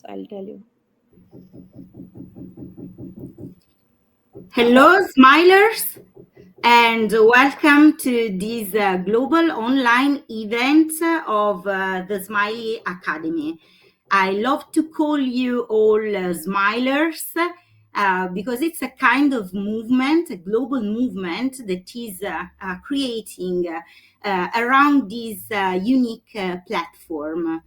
So I'll tell you. Hello, Smilers, and welcome to this global online event of the SMILY Academy. I love to call you all Smilers because it's a kind of movement, a global movement that is creating around this unique platform.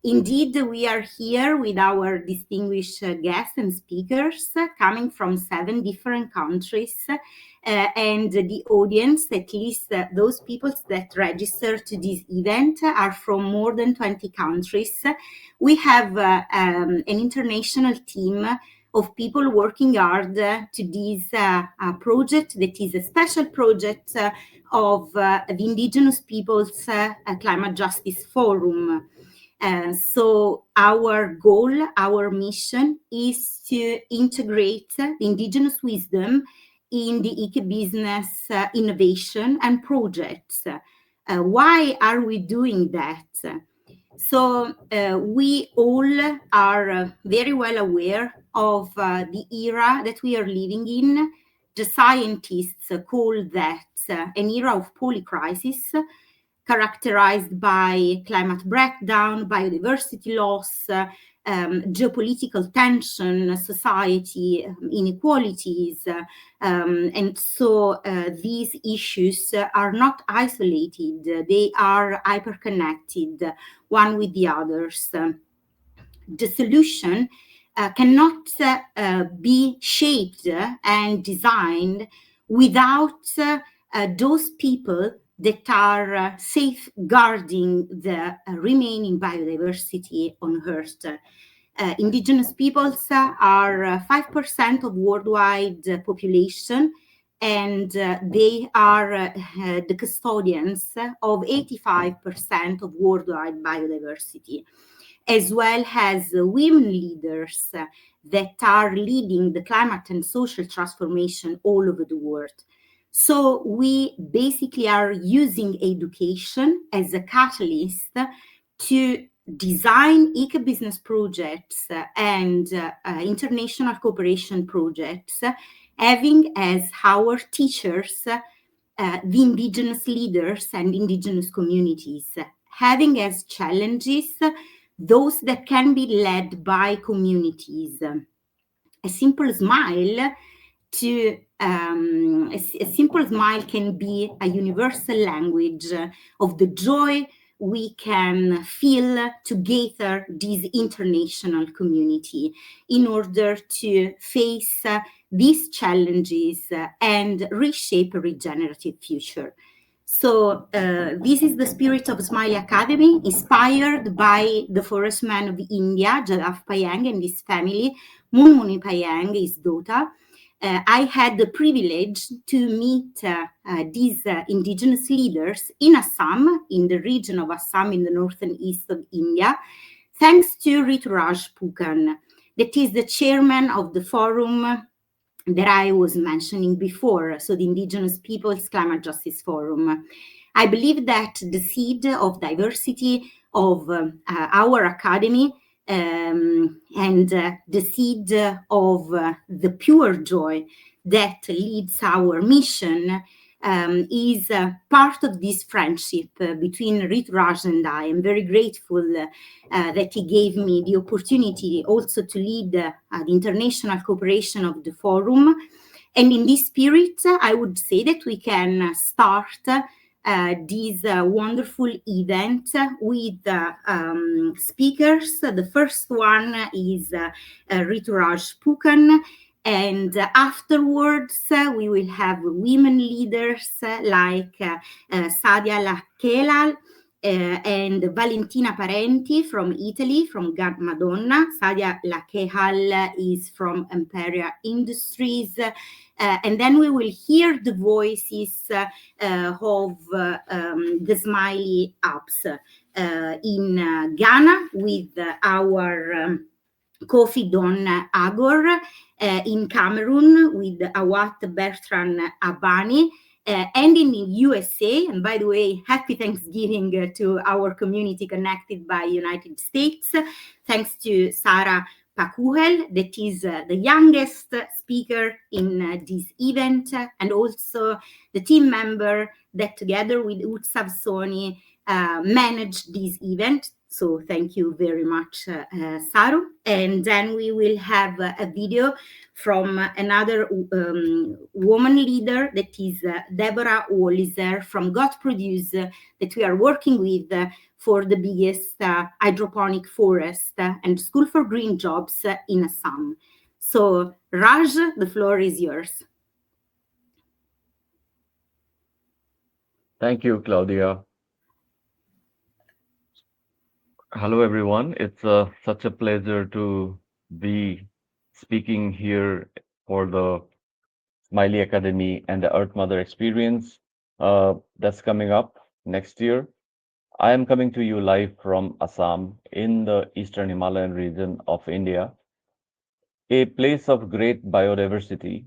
Indeed, we are here with our distinguished guests and speakers coming from 7 different countries, and the audience, at least those people that register to this event, are from more than 20 countries. We have an international team of people working hard to this project that is a special project of the Indigenous Peoples Climate Justice Forum. So our goal, our mission is to integrate the indigenous wisdom in the eco-business innovation and projects. Why are we doing that? So we all are very well aware of the era that we are living in. The scientists call that an era of polycrisis, characterized by climate breakdown, biodiversity loss, geopolitical tension, society inequalities. And so these issues are not isolated, they are hyperconnected one with the others. The solution cannot be shaped and designed without those people that are safeguarding the remaining biodiversity on Earth. Indigenous peoples are 5% of worldwide population, and they are the custodians of 85% of worldwide biodiversity, as well as women leaders that are leading the climate and social transformation all over the world. So we basically are using education as a catalyst to design eco-business projects and international cooperation projects, having as our teachers the indigenous leaders and indigenous communities, having as challenges those that can be led by communities. A simple smile can be a universal language of the joy we can feel together this international community in order to face these challenges and reshape a regenerative future. So this is the spirit of SMILY Academy, inspired by the forest man of India, Jalaf Payang, and his family, Munmuni Payang, his daughter. I had the privilege to meet these indigenous leaders in Assam, in the region of Assam in the northern east of India, thanks to Rituraj Pukan, that is the chairman of the forum that I was mentioning before, so the Indigenous Peoples Climate Justice Forum. I believe that the seed of diversity of our academy and the seed of the pure joy that leads our mission is part of this friendship between Rituraj and I. I'm very grateful that he gave me the opportunity also to lead the international cooperation of the forum. And in this spirit, I would say that we can start this wonderful event with speakers. The first one is Rituraj Pukan, and afterwards we will have women leaders like Sadia Lakelal and Valentina Parenti from Italy, from Madonna. Sadia Lakehal is from Imperia Industries. And then we will hear the voices of the SMILY apps in Ghana with our Kofi Don Agor, in Cameroon with Awat Bertrand Abani, ending in USA. And by the way, happy Thanksgiving to our community connected by United States. Thanks to Sarah Pakuhel, that is the youngest speaker in this event, and also the team member that together with Utsav Soni managed this event. So thank you very much, Saru. And then we will have a video from another woman leader, that is Deborah Walliser from God Produce, that we are working with for the biggest hydroponic forest and school for green jobs in Assam. So Raj, the floor is yours. Thank you, Claudia. Hello, everyone. It's such a pleasure to be speaking here for the SMILY Academy and the Earth Mother experience that's coming up next year. I am coming to you live from Assam in the eastern Himalayan region of India, a place of great biodiversity,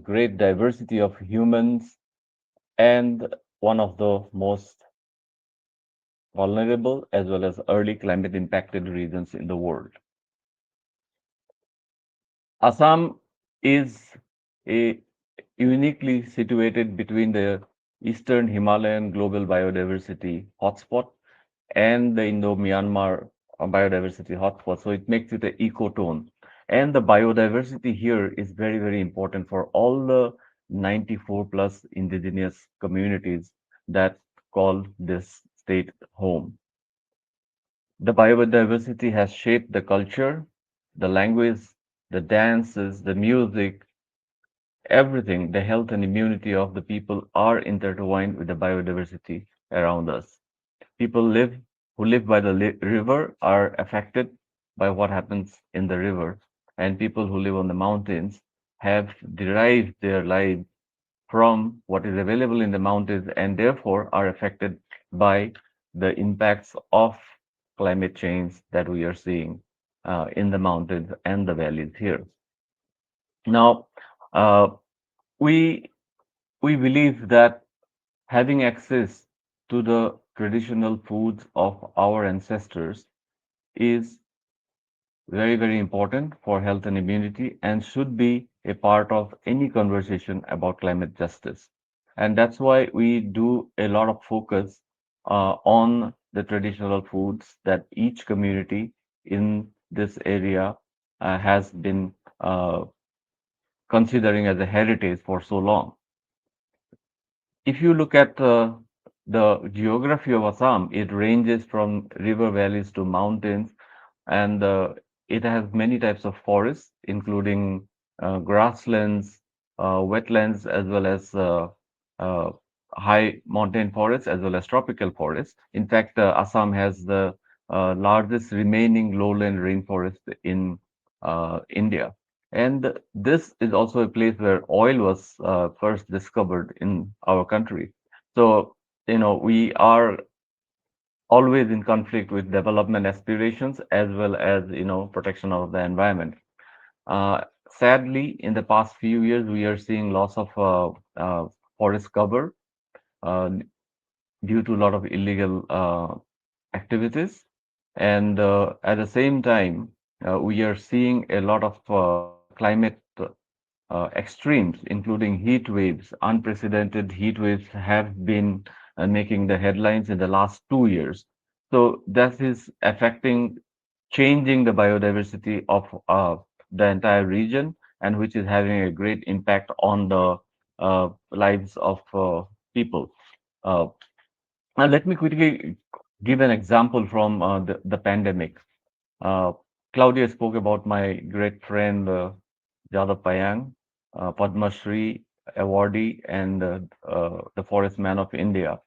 great diversity of humans, and one of the most vulnerable as well as early climate impacted regions in the world. Assam is a uniquely situated between the eastern Himalayan global biodiversity hotspot and the Indo-Myanmar biodiversity hotspot. So it makes it an ecotone. And the biodiversity here is very, very important for all the 94 plus indigenous communities that call this state home. The biodiversity has shaped the culture, the language, the dances, the music, everything. The health and immunity of the people are intertwined with the biodiversity around us. People who live by the river are affected by what happens in the river, and people who live on the mountains have derived their lives from what is available in the mountains and therefore are affected by the impacts of climate change that we are seeing in the mountains and the valleys here. Now, uh, we we believe that having access to the traditional foods of our ancestors is very, very important for health and immunity and should be a part of any conversation about climate justice. And that's why we do a lot of focus on the traditional foods that each community in this area has been considering as a heritage for so long. If you look at the geography of Assam, it ranges from river valleys to mountains, and it has many types of forests, including grasslands, wetlands, as well as uh, high mountain forests, as well as tropical forests. In fact, Assam has the largest remaining lowland rainforest in India. And this is also a place where oil was first discovered in our country. So, we are always in conflict with development aspirations as well as, protection of the environment. Uh, Sadly, in the past few years, we are seeing loss of forest cover uh, due to a lot of illegal activities. And at the same time, we are seeing a lot of climate extremes, including heat waves. Unprecedented heat waves have been making the headlines in the last 2 years. So that is affecting, changing the biodiversity of the entire region, and which is having a great impact on the lives of people. Uh, Now, let me quickly give an example from the pandemic. Uh, Claudia spoke about my great friend Jadav Payang, Padma Shri awardee, and the Forest Man of India.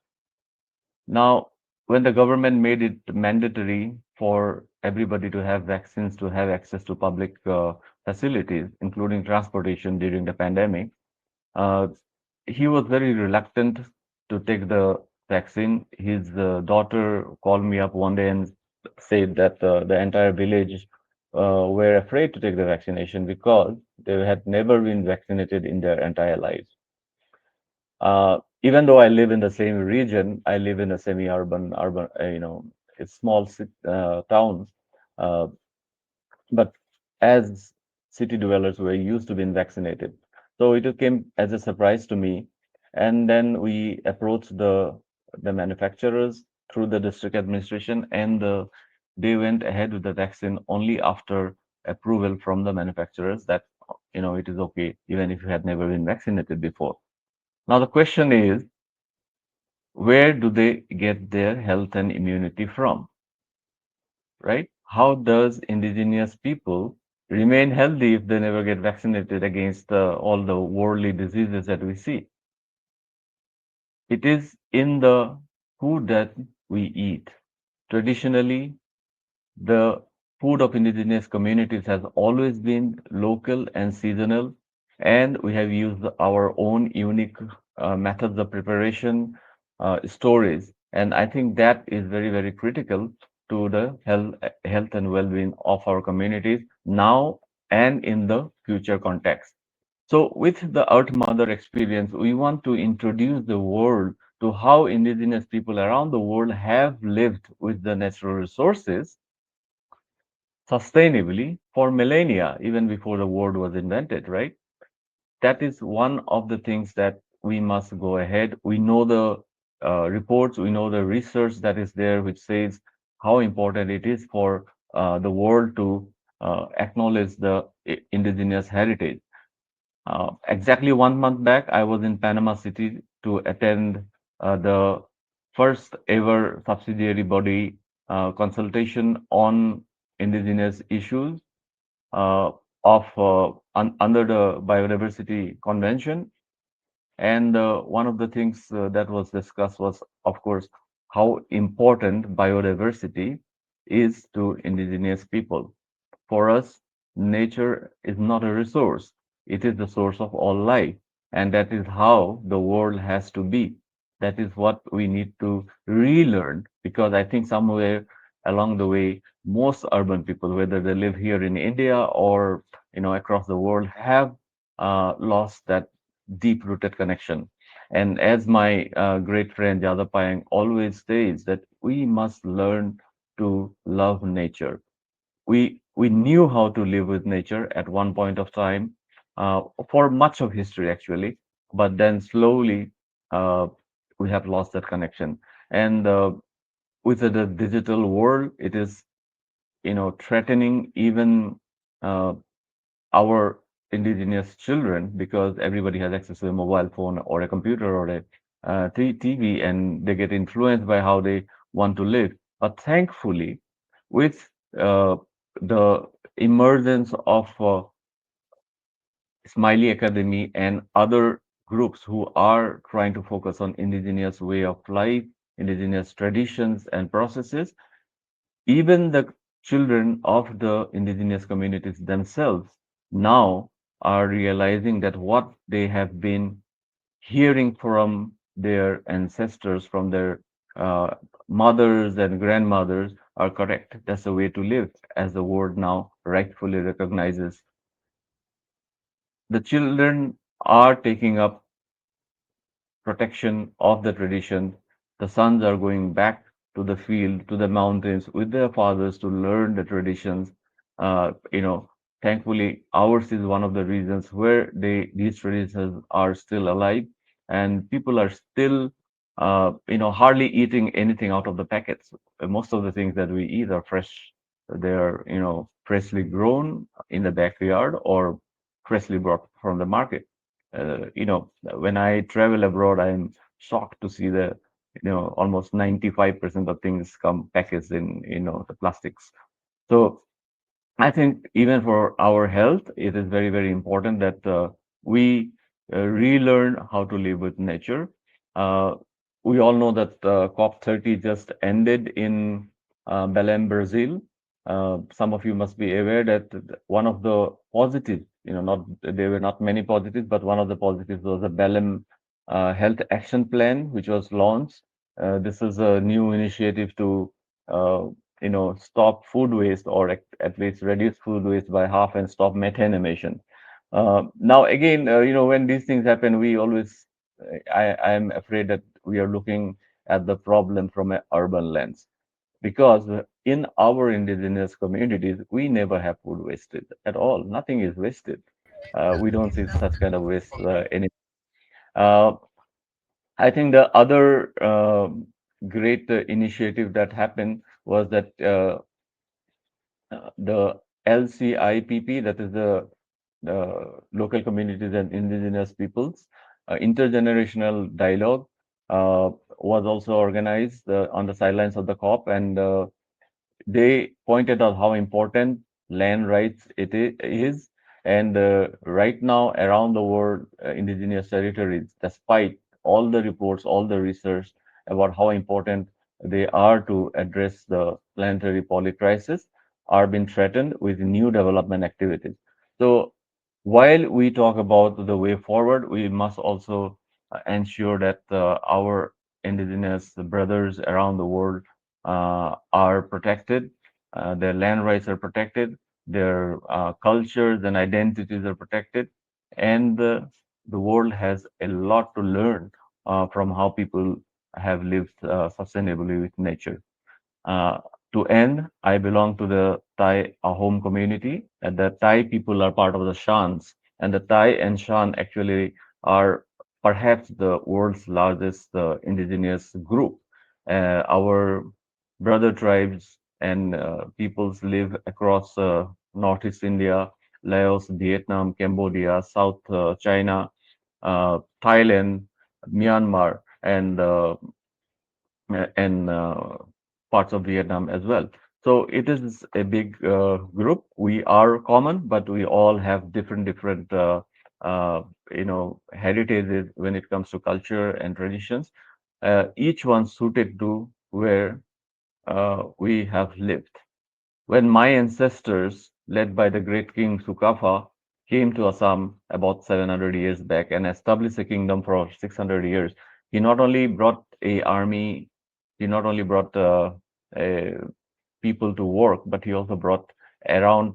Now, when the government made it mandatory for everybody to have vaccines, to have access to public facilities, including transportation during the pandemic, uh, he was very reluctant to take the vaccine. His daughter called me up one day and said that the entire village were afraid to take the vaccination because they had never been vaccinated in their entire lives. Even though I live in the same region, I live in a urban, it's small towns. Uh, but as city dwellers, we're used to being vaccinated. So it came as a surprise to me. And then we approached the manufacturers through the district administration, and they went ahead with the vaccine only after approval from the manufacturers that it is okay even if you had never been vaccinated before. Now the question is, where do they get their health and immunity from, right? How does indigenous people remain healthy if they never get vaccinated against all the worldly diseases that we see? It is in the food that we eat. Traditionally, the food of indigenous communities has always been local and seasonal, and we have used our own unique methods of preparation, storage, and I think that is very, very critical to the health and well-being of our communities now and in the future context. So, with the Earth Mother experience, we want to introduce the world to how indigenous people around the world have lived with the natural resources sustainably for millennia, even before the word was invented, right? That is one of the things that we must go ahead. We know the reports, we know the research that is there, which says how important it is for the world to acknowledge the indigenous heritage. Exactly 1 month back, I was in Panama City to attend the first ever subsidiary body consultation on indigenous issues uh, under the Biodiversity Convention. And one of the things that was discussed was, of course, how important biodiversity is to indigenous people. For us, nature is not a resource, it is the source of all life. And that is how the world has to be. That is what we need to relearn, because I think somewhere along the way, most urban people, whether they live here in India or across the world, have lost that deep-rooted connection. And as my great friend Jada Payang always says, that we must learn to love nature. We knew how to live with nature at one point of time, for much of history actually, but then slowly uh, we have lost that connection. And with the digital world, it is threatening even uh, our indigenous children, because everybody has access to a mobile phone or a computer or a TV, and they get influenced by how they want to live. But thankfully, with the emergence of SMILY Academy and other groups who are trying to focus on indigenous way of life, indigenous traditions and processes, even the children of the indigenous communities themselves now are realizing that what they have been hearing from their ancestors, from their uh, mothers and grandmothers, are correct. That's the way to live, as the world now rightfully recognizes. The children are taking up protection of the tradition. The sons are going back to the field, to the mountains with their fathers to learn the traditions. Uh, you know, Thankfully, ours is one of the regions where these traditions are still alive, and people are still, hardly eating anything out of the packets. Most of the things that we eat are fresh. They're, freshly grown in the backyard or freshly brought from the market. When I travel abroad, I'm shocked to see the, almost 95% of things come packaged in, the plastics. So I think even for our health, it is very, very important that we relearn how to live with nature. Uh, we all know that COP30 just ended in Belém, Brazil. Some of you must be aware that one of the positives, not there were not many positives, but one of the positives was a Belém Health Action Plan, which was launched. This is a new initiative to uh, stop food waste, or at least reduce food waste by half and stop methane emission. Now, again, when these things happen, we always I am afraid that we are looking at the problem from an urban lens, because in our indigenous communities, we never have food wasted at all. Nothing is wasted. We don't see such kind of waste any. Uh, I think the other great initiative that happened was that the LCIPP, that is the local communities and indigenous peoples, intergenerational dialogue, was also organized on the sidelines of the COP, and they pointed out how important land rights is. And right now, around the world, indigenous territories, despite all the reports, all the research about how important they are to address the planetary polycrisis, are being threatened with new development activities. So, while we talk about the way forward, we must also ensure that our indigenous brothers around the world are protected, their land rights are protected, their cultures and identities are protected, and the world has a lot to learn from how people have lived sustainably with nature. Uh, to end, I belong to the Thai Ahom community, and the Thai people are part of the Shans, and the Thai and Shan actually are perhaps the world's largest indigenous group. Our brother tribes and peoples live across Northeast India, Laos, Vietnam, Cambodia, South China, Thailand, Myanmar, and parts of Vietnam as well. So it is a big group. We are common, but we all have different uh, heritages when it comes to culture and traditions. Each one suited to where we have lived. When my ancestors, led by the great king Sukafa, came to Assam about 700 years back and established a kingdom for 600 years, he not only brought a army, he not only brought a people to work, but he also brought around,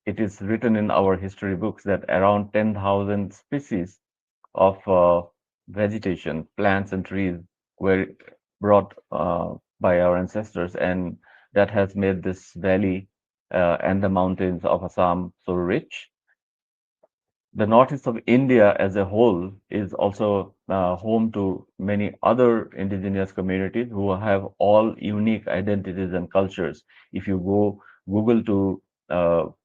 it is written in our history books that around 10,000 species of vegetation, plants and trees were brought by our ancestors, and that has made this valley and the mountains of Assam so rich. The northeast of India as a whole is also home to many other indigenous communities who have all unique identities and cultures. If you go Google to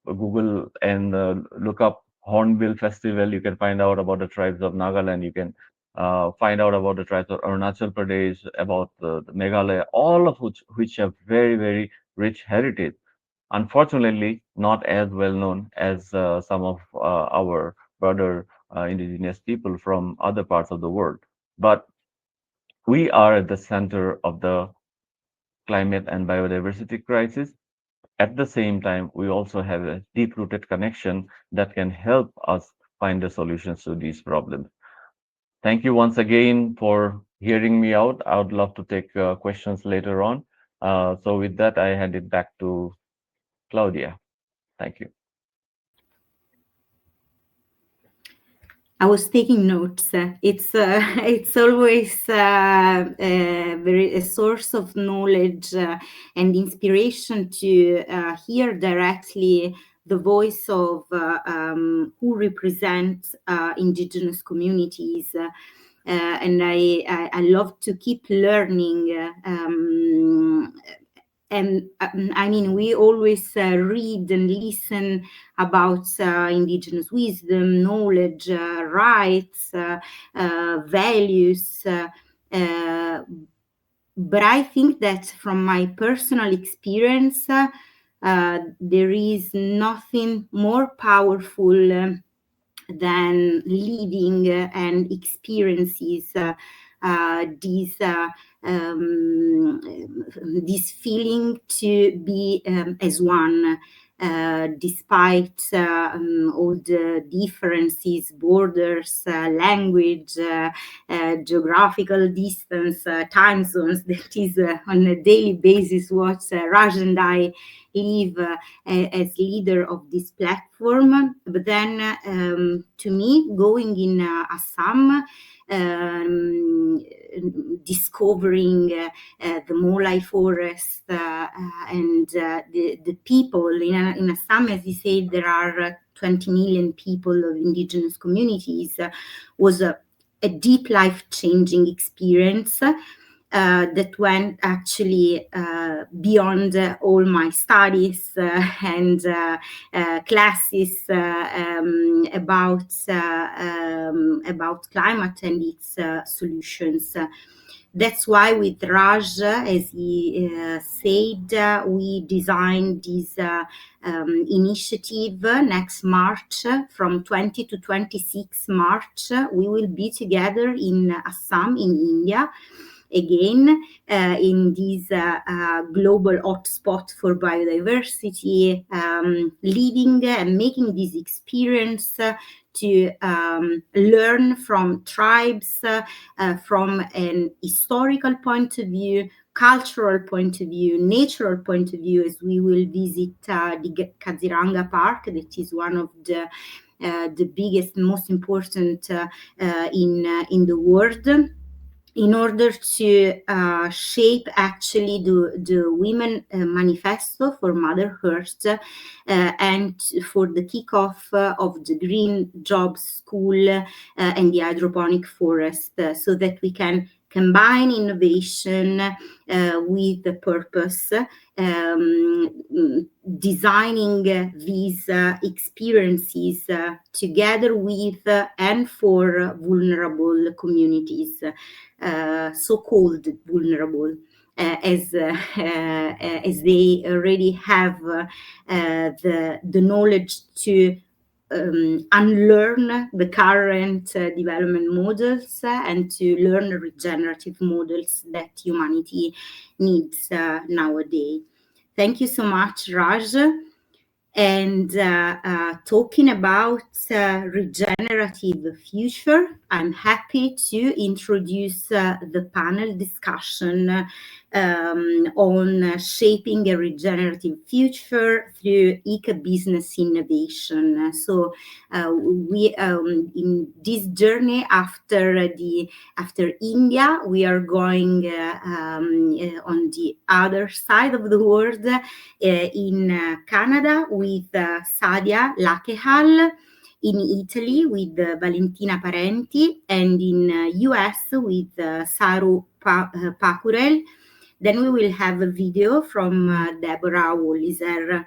Google and look up Hornbill Festival, you can find out about the tribes of Nagaland. You can find out about the tribes of Arunachal Pradesh, about the Meghalaya, all of which have very rich heritage. Unfortunately, not as well known as some of our broader indigenous people from other parts of the world. But we are at the center of the climate and biodiversity crisis. At the same time, we also have a deep-rooted connection that can help us find the solutions to these problems. Thank you once again for hearing me out. I would love to take questions later on. So with that, I hand it back to Claudia. Thank you. I was taking notes. It's it's always a source of knowledge and inspiration to hear directly the voice of who represent indigenous communities. And I love to keep learning. And I mean, we always read and listen about indigenous wisdom, knowledge, rights, values. Uh, but I think that from my personal experience, there is nothing more powerful than living and experiences these um, this feeling to be as one, despite all the differences, borders, language, geographical distance, time zones. That is on a daily basis what Raj and I live as leader of this platform. But then, to me, going in Assam, discovering the Molai forest and the people in Assam, as you said, there are 20 million people of indigenous communities, was a deep life-changing experience that went actually beyond all my studies and classes about climate and its solutions. That's why with Raj, as he said, we designed this initiative next March, from 20 to 26 March. We will be together in Assam, in India, again in this global hotspot for biodiversity, living and making this experience to learn from tribes from an historical point of view, cultural point of view, natural point of view, as we will visit the Kaziranga Park, that is one of the biggest, most important in the world, in order to shape actually the Women Manifesto for Mother Earth and for the kickoff of the Green Jobs School and the hydroponic forest, so that we can combine innovation with the purpose, designing these experiences together with and for vulnerable communities, so-called vulnerable, as they already have the knowledge to unlearn the current development models and to learn regenerative models that humanity needs nowadays. Thank you so much, Raj. And talking about regenerative future, I'm happy to introduce the panel discussion on shaping a regenerative future through eco-business innovation. So we in this journey after India, we are going on the other side of the world, in Canada with Sadia Lakehal, in Italy with Valentina Parenti, and in US with Saru Pakurel. Then we will have a video from Deborah Walliser.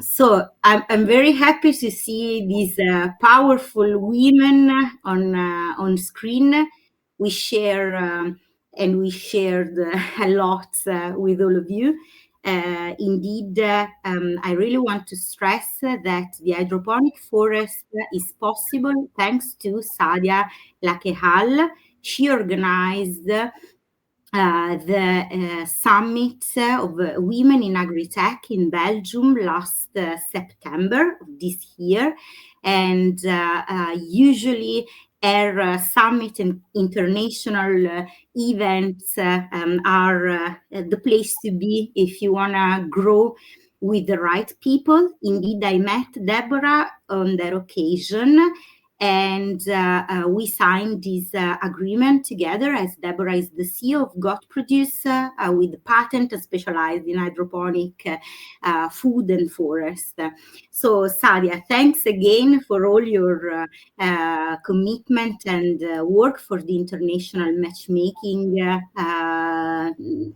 So I'm very happy to see these powerful women on screen. We share and we shared a lot with all of you. Indeed, I really want to stress that the hydroponic forest is possible thanks to Sadia Lakehal. She organized the summit of women in agri-tech in Belgium last September of this year, and usually her summit and international events are the place to be if you want to grow with the right people. Indeed, I met Deborah on that occasion, and we signed this agreement together, as Deborah is the CEO of Got Produce, with the patent specialized in hydroponic food and forest. So Sadia, thanks again for all your commitment and work for the international matchmaking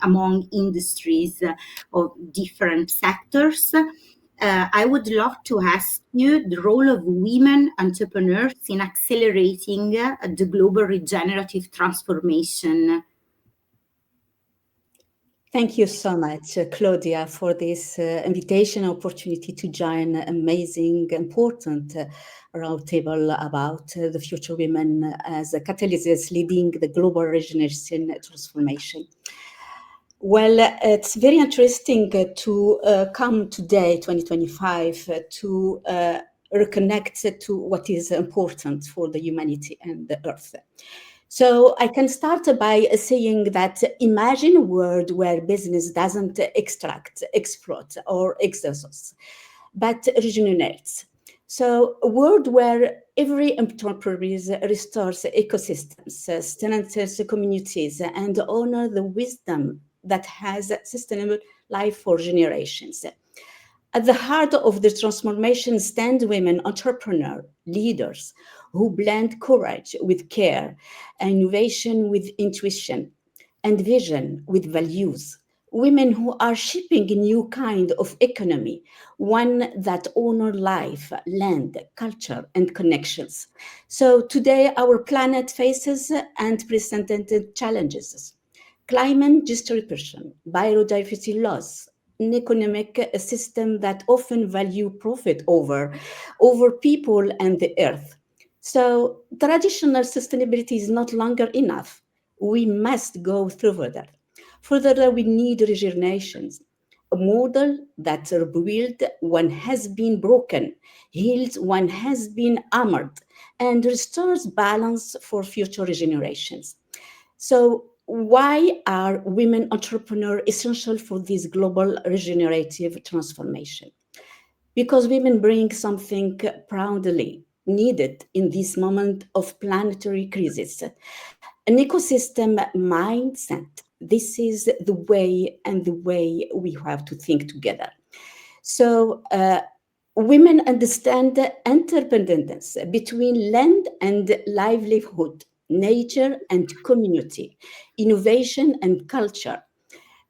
among industries of different sectors. I would love to ask you the role of women entrepreneurs in accelerating the global regenerative transformation. Thank you so much, Claudia, for this invitation opportunity to join an amazing, important roundtable about the future women as catalysts leading the global regeneration transformation. Well, it's very interesting to come today, 2025, to reconnect to what is important for the humanity and the earth. So I can start by saying that imagine a world where business doesn't extract, exploit, or exhaust, but regenerates. So a world where every enterprise restores ecosystems, strengthens communities, and honor the wisdom that has sustainable life for generations. At the heart of the transformation stand women entrepreneur leaders who blend courage with care, innovation with intuition, and vision with values. Women who are shaping a new kind of economy, one that honor life, land, culture, and connections. So today our planet faces unprecedented challenges: climate distribution, biodiversity loss, an economic system that often value profit over people and the earth. So traditional sustainability is not longer enough. We must go further. Further, we need regenerations, a model that rebuilds when has been broken, heals when has been armored, and restores balance for future generations. So, why are women entrepreneurs essential for this global regenerative transformation? Because women bring something proudly needed in this moment of planetary crisis: an ecosystem mindset. This is the way and the way we have to think together. So, women understand the interdependence between land and livelihood, nature and community, innovation and culture.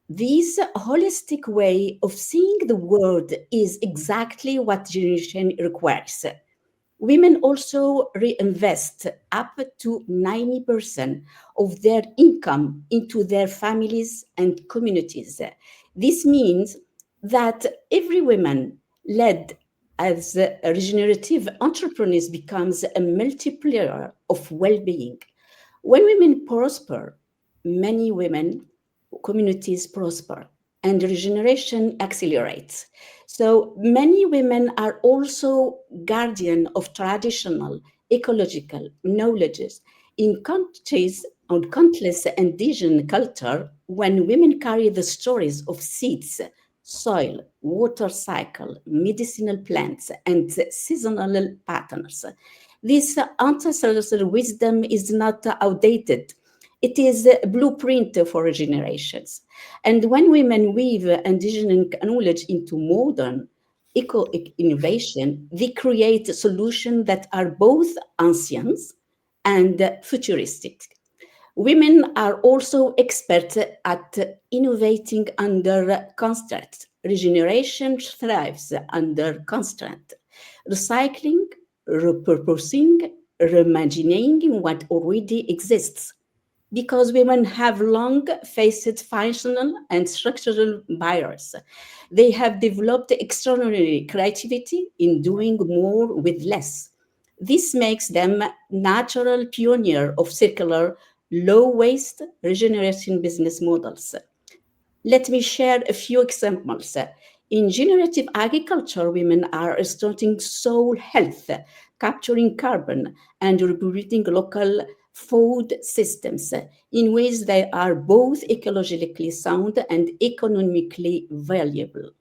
This holistic way of seeing the world is exactly what generation requires. Women also reinvest up to 90% of their income into their families and communities. This means that every woman led as a regenerative entrepreneur becomes a multiplier of well-being. When women prosper, many women communities prosper and regeneration accelerates. So many women are also guardian of traditional ecological knowledges in countries on countless indigenous culture. When women carry the stories of seeds, soil, water cycle, medicinal plants, and seasonal patterns, this ancestral wisdom is not outdated. It is a blueprint for generations. And when women weave indigenous knowledge into modern eco innovation, they create solutions that are both ancient and futuristic. Women are also experts at innovating under constraint. Regeneration thrives under constraint. Recycling, repurposing, reimagining what already exists, because women have long faced functional and structural barriers. They have developed extraordinary creativity in doing more with less. This makes them natural pioneer of circular, low waste regeneration business models. Let me share a few examples. In generative agriculture, women are restoring soil health, capturing carbon, and rebuilding local food systems in ways that are both ecologically sound and economically valuable.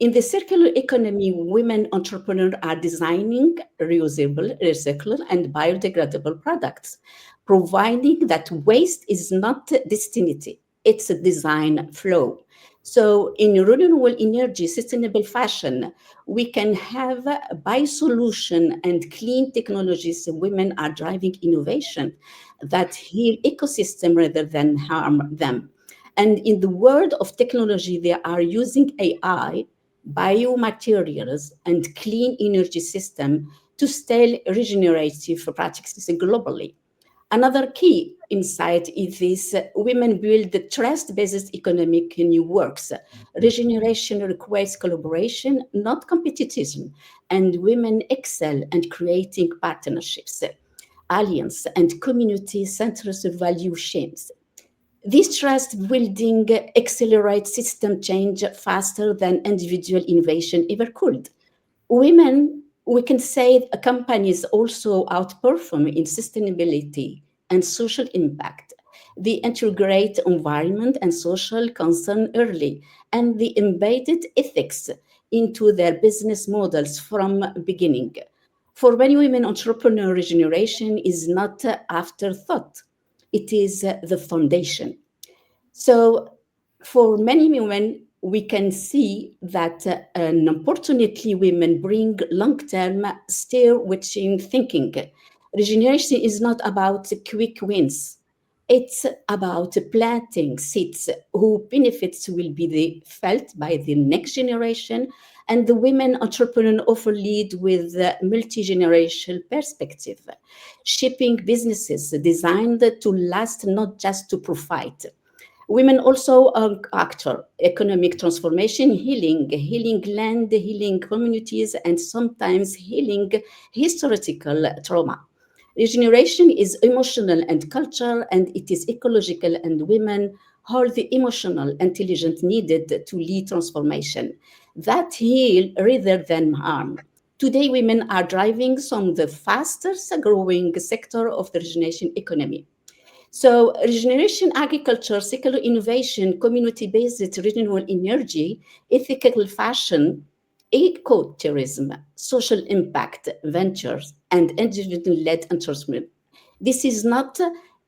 In the circular economy, women entrepreneurs are designing reusable, recyclable, and biodegradable products, providing that waste is not destined, it's a design flow. So, in renewable energy, sustainable fashion, we can have biosolution and clean technologies. Women are driving innovation that heal ecosystem rather than harm them. And in the world of technology, they are using AI, biomaterials, and clean energy system to scale regenerative practices globally. Another key insight is this: women build the trust-based economic new works. Regeneration requires collaboration, not competition, and women excel at creating partnerships, alliance, and community-centered value chains. This trust building accelerates system change faster than individual innovation ever could. Women, we can say companies also outperform in sustainability and social impact. They integrate environment and social concern early, and they embedded ethics into their business models from beginning. For many women, entrepreneur regeneration is not afterthought. It is the foundation. So, for many women, we can see that, and unfortunately, women bring long term, steer witching thinking. Regeneration is not about quick wins. It's about planting seeds whose benefits will be felt by the next generation. And the women entrepreneurs often lead with a multi generational perspective, shaping businesses designed to last, not just to profit. Women also are actor, economic transformation, healing land, healing communities, and sometimes healing historical trauma. Regeneration is emotional and cultural, and it is ecological, and women hold the emotional intelligence needed to lead transformation that heal rather than harm. Today, women are driving some of the fastest growing sector of the regeneration economy. So, regeneration agriculture, circular innovation, community based renewable energy, ethical fashion, ecotourism, social impact ventures, and individual led entrepreneurship. This is not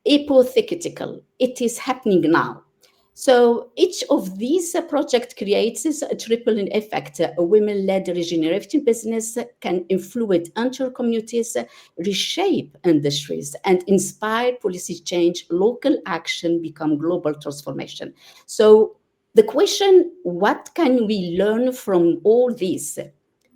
hypothetical, it is happening now. So each of these projects creates a triple effect. A women-led regenerative business can influence entire communities, reshape industries, and inspire policy change. Local action become global transformation. So the question, what can we learn from all this?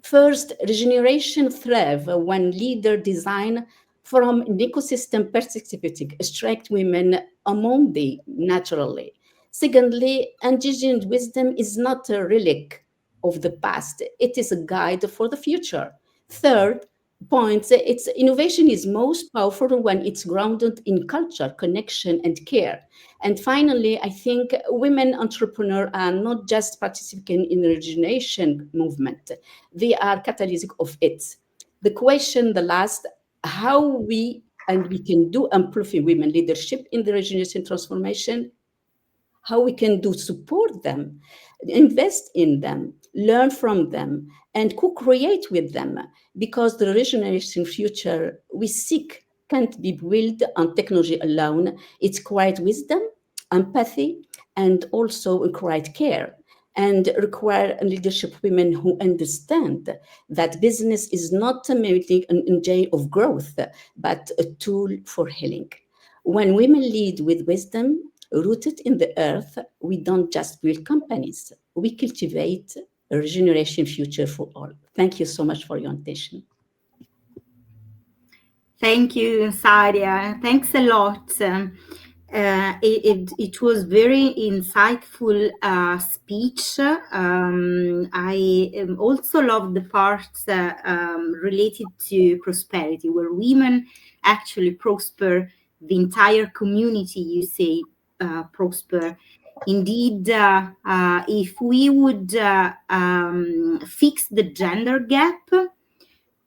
First, regeneration thrive when leader design from an ecosystem perspective extract women among the naturally. Secondly, indigenous wisdom is not a relic of the past, it is a guide for the future. Third point, its innovation is most powerful when it's grounded in culture, connection, and care. And finally, I think women entrepreneurs are not just participating in the regeneration movement, they are catalytic of it. The question, the last, how we can do improve women leadership in the regeneration transformation, how we can do support them, invest in them, learn from them, and co-create with them, because the regeneration future we seek can't be built on technology alone. It's quite wisdom, empathy, and also required care, and require leadership women who understand that business is not merely an engine of growth, but a tool for healing. When women lead with wisdom rooted in the earth, we don't just build companies, we cultivate a regeneration future for all. Thank you so much for your attention. Thank you, Saria. Thanks a lot. It was very insightful speech. I also love the parts related to prosperity, where women actually prosper, the entire community, you say, prosper. Indeed, if we would fix the gender gap,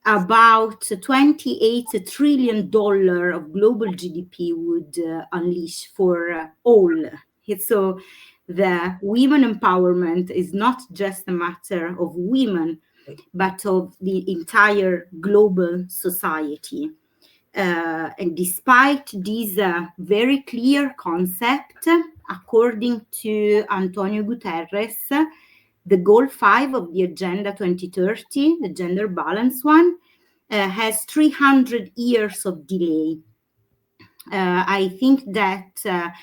about $28 trillion of global GDP would unleash for all. So the women empowerment is not just a matter of women, but of the entire global society. And despite this very clear concept, according to Antonio Guterres, the goal 5 of the Agenda 2030, the gender balance one, has 300 years of delay. I think that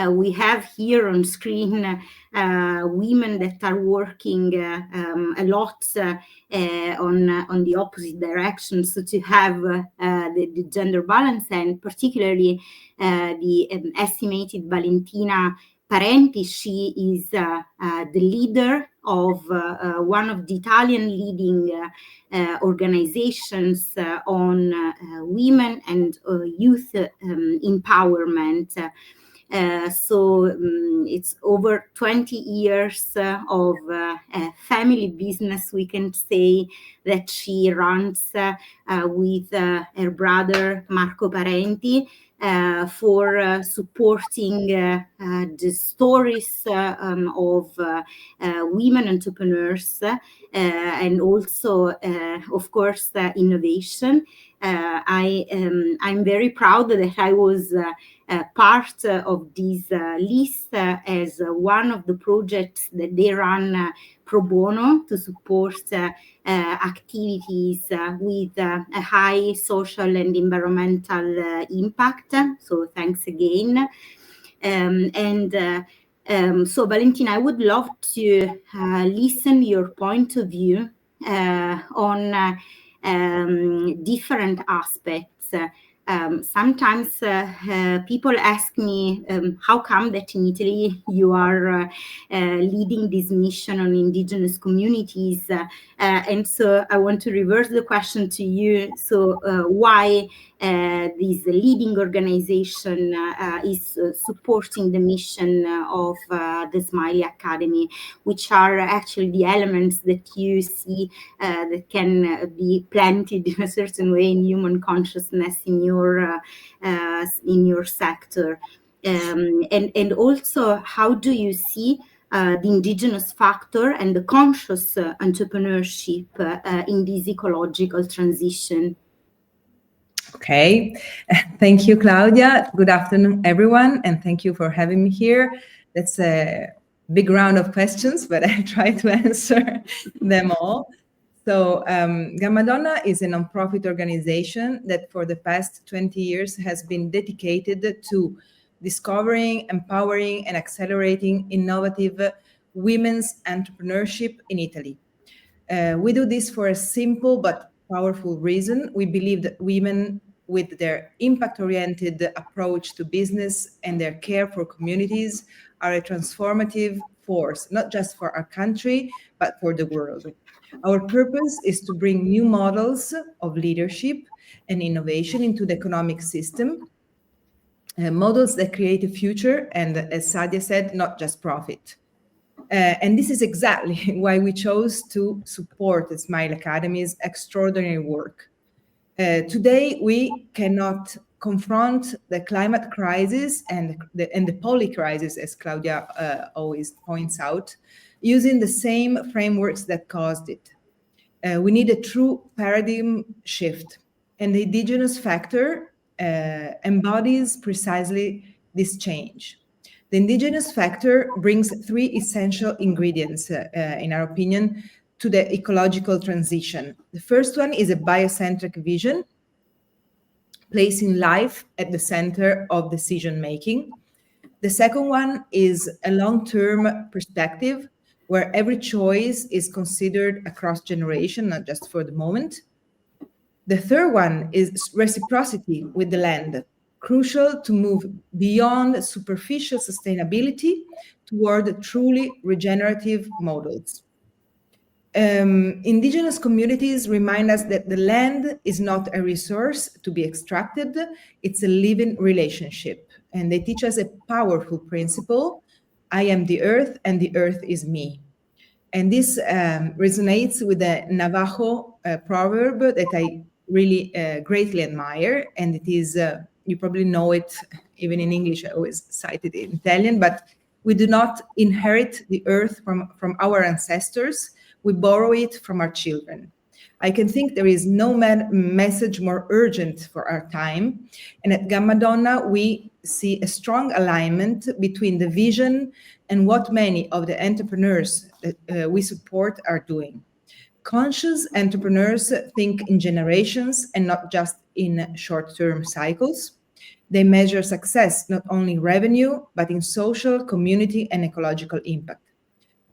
we have here on screen women that are working a lot on the opposite direction, so to have the gender balance, and particularly the estimated Valentina Parenti. She is the leader of one of the Italian leading organizations on women and youth empowerment. So it's over 20 years of family business, we can say, that she runs with her brother Marco Parenti. for supporting the stories of women entrepreneurs and also, of course, innovation. I'm very proud that I was part of this list as one of the projects that they run pro bono to support activities with a high social and environmental impact. So thanks again. So Valentina, I would love to listen your point of view on different aspects. Sometimes people ask me, how come that in Italy you are leading this mission on indigenous communities? And so I want to reverse the question to you. So why this leading organization is supporting the mission of the SMILY Academy, which are actually the elements that you see that can be planted in a certain way in human consciousness in your sector, and also how do you see the indigenous factor and the conscious entrepreneurship in this ecological transition? Okay, thank you, Claudia. Good afternoon, everyone, and thank you for having me here. That's a big round of questions, but I try to answer them all. So Gamadonna is a nonprofit organization that for the past 20 years has been dedicated to discovering, empowering, and accelerating innovative women's entrepreneurship in Italy. We do this for a simple but powerful reason. We believe that women, with their impact-oriented approach to business and their care for communities, are a transformative force, not just for our country, but for the world. Our purpose is to bring new models of leadership and innovation into the economic system, models that create a future and, as Sadia said, not just profit. And this is exactly why we chose to support the SMILY Academy's extraordinary work. Today, we cannot confront the climate crisis and the poly crisis, as Claudia always points out, using the same frameworks that caused it. We need a true paradigm shift, and the indigenous factor embodies precisely this change. The indigenous factor brings three essential ingredients, in our opinion, to the ecological transition. The first one is a biocentric vision, placing life at the center of decision making. The second one is a long-term perspective where every choice is considered across generation, not just for the moment. The third one is reciprocity with the land, crucial to move beyond superficial sustainability toward truly regenerative models. Indigenous communities remind us that the land is not a resource to be extracted, it's a living relationship. And they teach us a powerful principle: I am the earth and the earth is me. And this resonates with the Navajo proverb that I really greatly admire. And it is, you probably know it, even in English, I always cite it in Italian, but we do not inherit the earth from our ancestors, we borrow it from our children. I can think there is no message more urgent for our time. And at Gamadonna, we see a strong alignment between the vision and what many of the entrepreneurs that we support are doing. Conscious entrepreneurs think in generations and not just in short-term cycles. They measure success not only in revenue, but in social, community, and ecological impact.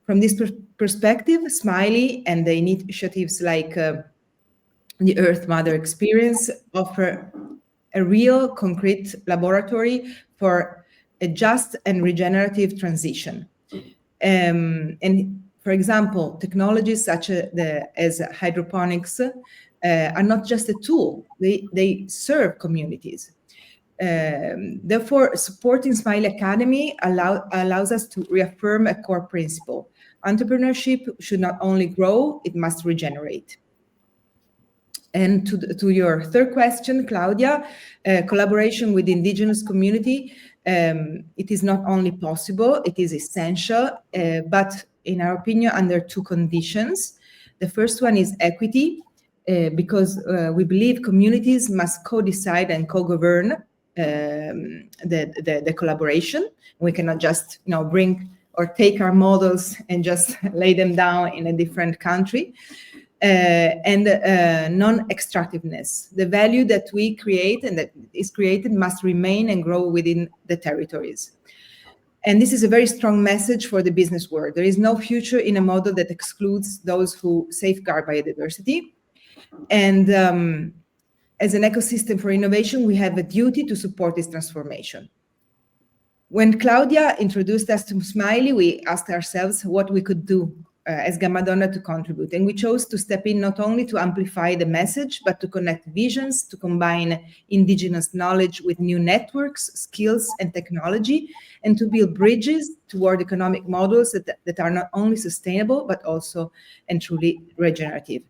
From this perspective, SMILY and the initiatives like the Earth Mother Experience offer a real concrete laboratory for a just and regenerative transition. And for example, technologies such as hydroponics are not just a tool, they serve communities. Therefore, supporting SMILY Academy allows us to reaffirm a core principle. Entrepreneurship should not only grow, it must regenerate. And to your third question, Claudia, collaboration with the indigenous community, it is not only possible, it is essential, but in our opinion, under two conditions. The first one is equity, because we believe communities must co-decide and co-govern the collaboration. We cannot just bring or take our models and just lay them down in a different country. And non-extractiveness. The value that we create and that is created must remain and grow within the territories. And this is a very strong message for the business world. There is no future in a model that excludes those who safeguard biodiversity. And as an ecosystem for innovation, we have a duty to support this transformation. When Claudia introduced us to SMILY, we asked ourselves what we could do as Gamma Donna to contribute. And we chose to step in not only to amplify the message, but to connect visions, to combine indigenous knowledge with new networks, skills, and technology, and to build bridges toward economic models that are not only sustainable, but also and truly regenerative.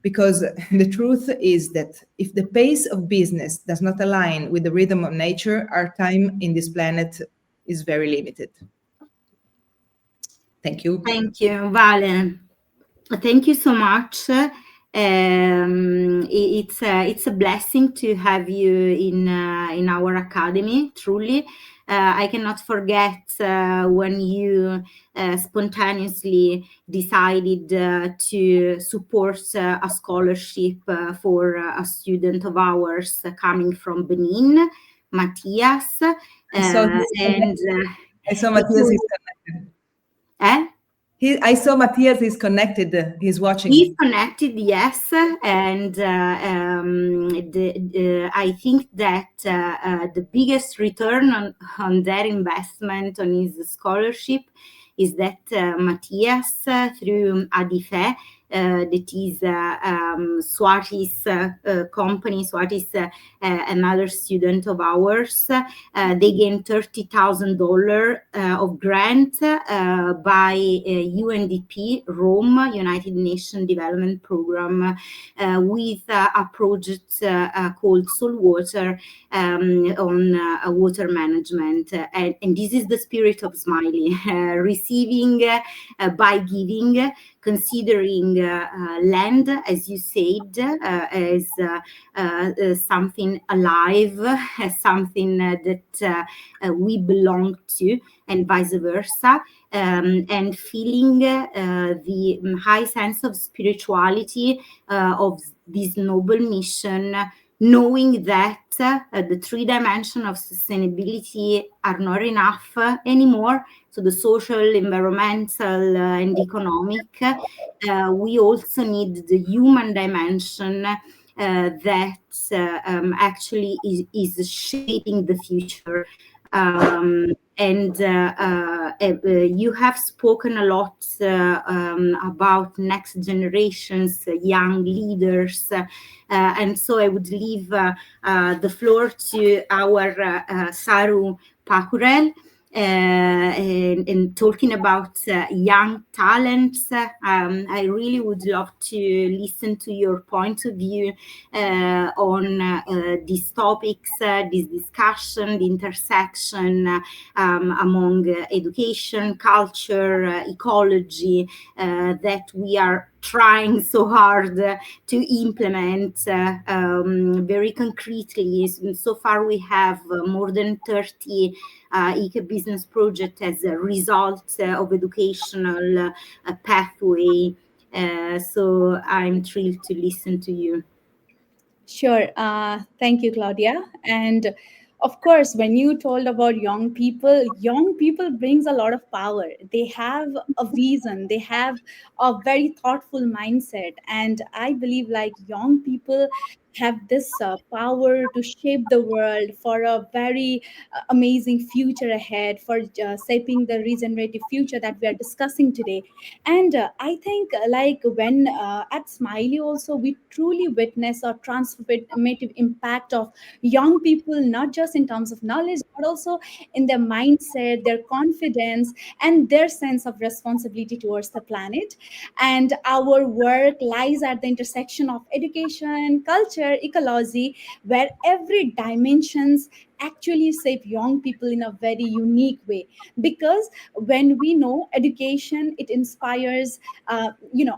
Because the truth is that if the pace of business does not align with the rhythm of nature, our time in this planet is very limited. Thank you. Thank you, Vale. Thank you so much. It's a blessing to have you in our academy. Truly, I cannot forget when you spontaneously decided to support a scholarship for a student of ours coming from Benin, Matthias, and I saw Matthias is connected. I saw Matthias is connected. He's watching. He's connected, yes, and I think that the biggest return on that investment on his scholarship is that Matthias, through Adife, that is Swati's company, Swati's another student of ours, they gained $30,000 of grant by UNDP, Rome, United Nations Development Program, with a project called Soul Water on water management. And this is the spirit of SMILY, receiving by giving, considering land, as you said, as something alive, as something that we belong to, and vice versa, and feeling the high sense of spirituality of this noble mission, knowing that the three dimensions of sustainability are not enough anymore. So the social, environmental, and economic, we also need the human dimension that actually is shaping the future. And you have spoken a lot about next generations, young leaders, and so I would leave the floor to our Saru Pakurel. And talking about young talents, I really would love to listen to your point of view on these topics, this discussion, the intersection among education, culture, ecology, that we are trying so hard to implement very concretely. So far, we have more than 30 eco-business projects as a result of educational pathway. So I'm thrilled to listen to you. Sure. Thank you, Claudia. And of course, when you told about young people brings a lot of power. They have a vision. They have a very thoughtful mindset. And I believe like young people have this power to shape the world for a very amazing future ahead, for shaping the regenerative future that we are discussing today. And I think like when at Smiley also we truly witness a transformative impact of young people, not just in terms of knowledge but also in their mindset, their confidence, and their sense of responsibility towards the planet. And our work lies at the intersection of education, culture, ecology, where every dimensions actually shape young people in a very unique way. Because when we know education, it inspires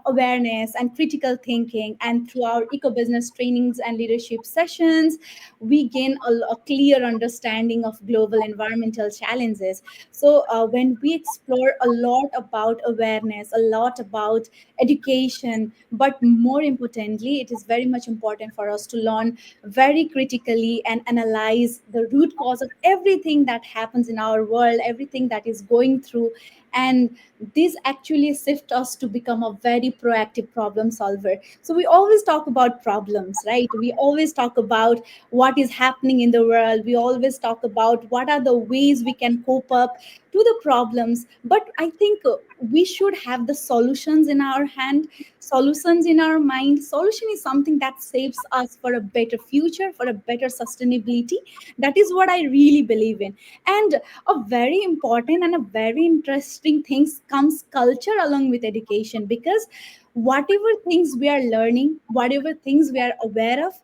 awareness and critical thinking, and through our eco business trainings and leadership sessions we gain a clear understanding of global environmental challenges. So when we explore a lot about awareness, a lot about education, but more importantly it is very much important for us to learn very critically and analyze the root cause of everything that happens in our world, everything that is going through. And this actually shift us to become a very proactive problem solver. So we always talk about problems, right? We always talk about what is happening in the world. We always talk about what are the ways we can cope up to the problems. But I think we should have the solutions in our hand, solutions in our mind. Solution is something that saves us for a better future, for a better sustainability. That is what I really believe in. And a very important and a very interesting thing comes culture along with education, because whatever things we are learning, whatever things we are aware of,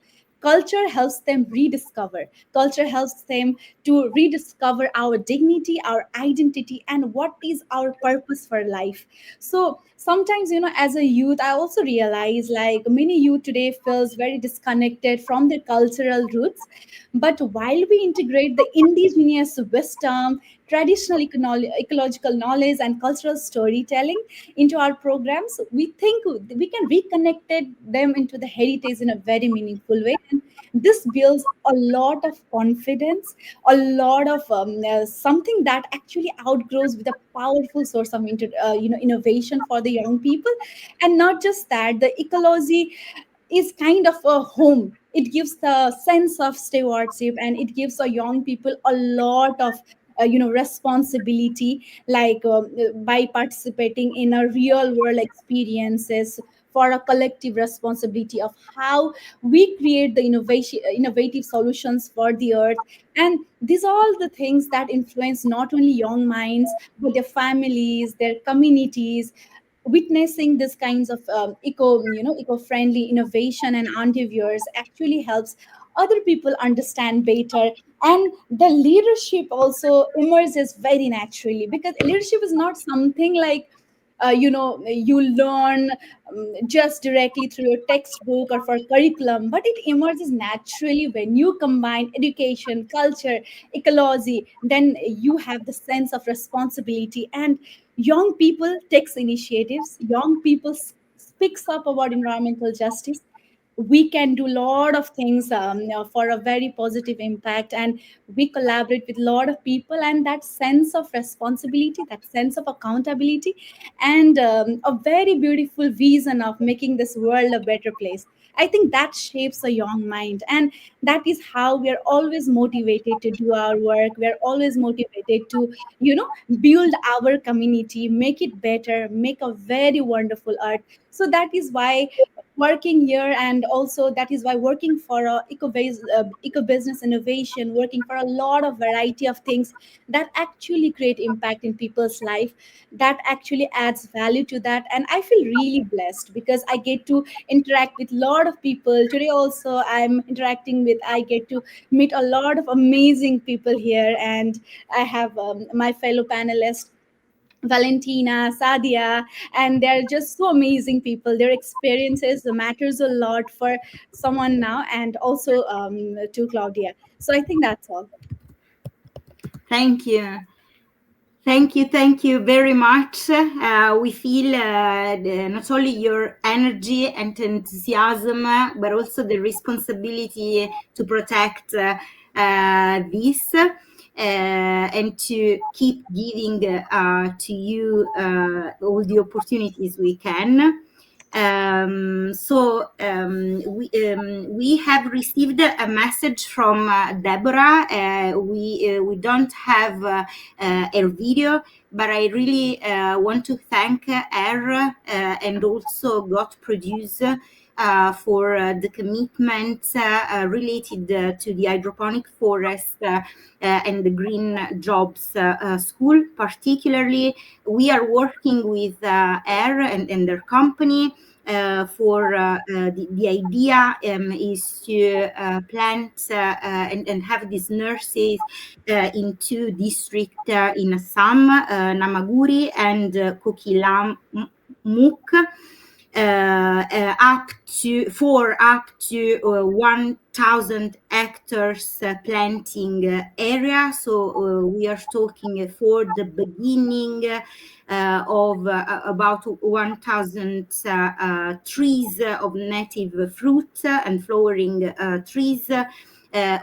culture helps them rediscover. Culture helps them to rediscover our dignity, our identity, and what is our purpose for life. So sometimes, as a youth, I also realize like many youth today feels very disconnected from their cultural roots. But while we integrate the indigenous wisdom, traditional ecological knowledge, and cultural storytelling into our programs, we think we can reconnect them into the heritage in a very meaningful way. And this builds a lot of confidence, a lot of something that actually outgrows with a powerful source of innovation for the young people. And not just that, the ecology is kind of a home. It gives the sense of stewardship, and it gives a young people a lot of responsibility, like by participating in a real world experiences, for a collective responsibility of how we create the innovative solutions for the earth. And these are all the things that influence not only young minds but their families, their communities. Witnessing this kinds of eco-friendly innovation and endeavors actually helps other people understand better. And the leadership also emerges very naturally, because leadership is not something like you learn just directly through your textbook or for curriculum, but it emerges naturally when you combine education, culture, ecology. Then you have the sense of responsibility, and young people takes initiatives, young people speaks up about environmental justice. We can do a lot of things for a very positive impact, and we collaborate with a lot of people, and that sense of responsibility, that sense of accountability, and a very beautiful vision of making this world a better place. I think that shapes a young mind, and that is how we are always motivated to do our work. We are always motivated to build our community, make it better, make a very wonderful art. So that is why working here, and also that is why working for a eco business innovation, working for a lot of variety of things that actually create impact in people's life, that actually adds value to that. And I feel really blessed because I get to interact with a lot of people today. Also I'm interacting with, I get to meet a lot of amazing people here, and I have my fellow panelists Valentina, Sadia, and they're just so amazing people. Their experiences matters a lot for someone now, and also to Claudia. So I think that's all. Thank you. Thank you very much. We feel not only your energy and enthusiasm, but also the responsibility to protect this and to keep giving to you all the opportunities we can. We have received a message from Deborah. We don't have her video, but I really want to thank her and also God Producer for the commitment related to the hydroponic forest and the green jobs school. Particularly, we are working with her and their company for the idea is to plant and have these nurses in two districts in Assam, Namaguri and Kokilamuk. Up to 1,000 hectares planting area. So we are talking for the beginning of about 1,000 trees of native fruit and flowering trees.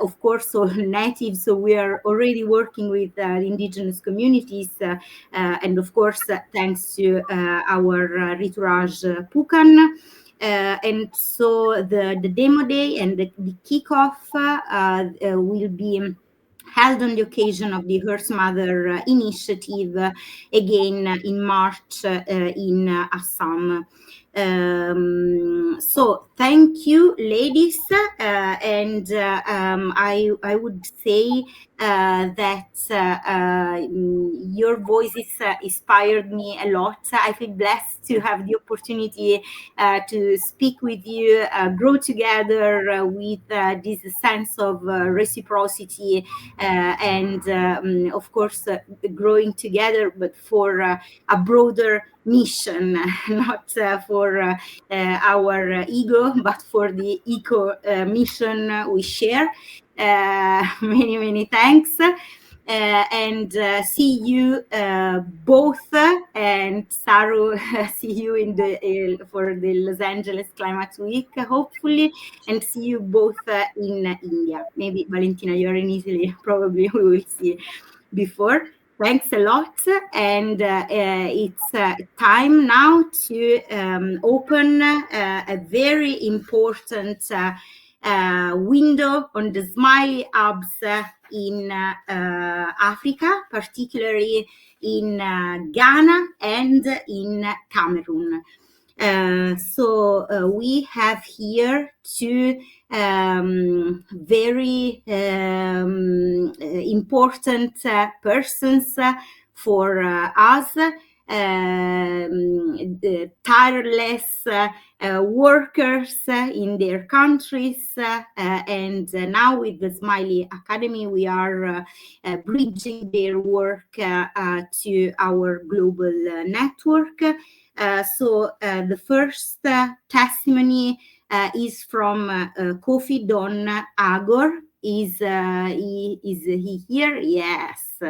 Of course, so native. So we are already working with indigenous communities, and of course, thanks to our Rituraj Pukan. And so the demo day and the kickoff will be held on the occasion of the Earth Mother initiative again in March in Assam. So thank you, ladies, and I would say that your voices inspired me a lot. I feel blessed to have the opportunity to speak with you, grow together with this sense of reciprocity and of course growing together, but for a broader mission, not for our ego, but for the eco mission we share. Many thanks. And see you both, and Saru, see you in the for the Los Angeles Climate Week, hopefully, and see you both in India. Maybe Valentina, you're in Italy. Probably we will see before. Thanks a lot, and it's time now to open a very important window on the SMILY hubs in Africa, particularly in Ghana and in Cameroon. So we have here two very important persons for us, the tireless workers in their countries, and now with the SMILY Academy we are bridging their work to our global network. So the first testimony is from Kofi Don Agor. Is he here? Yes.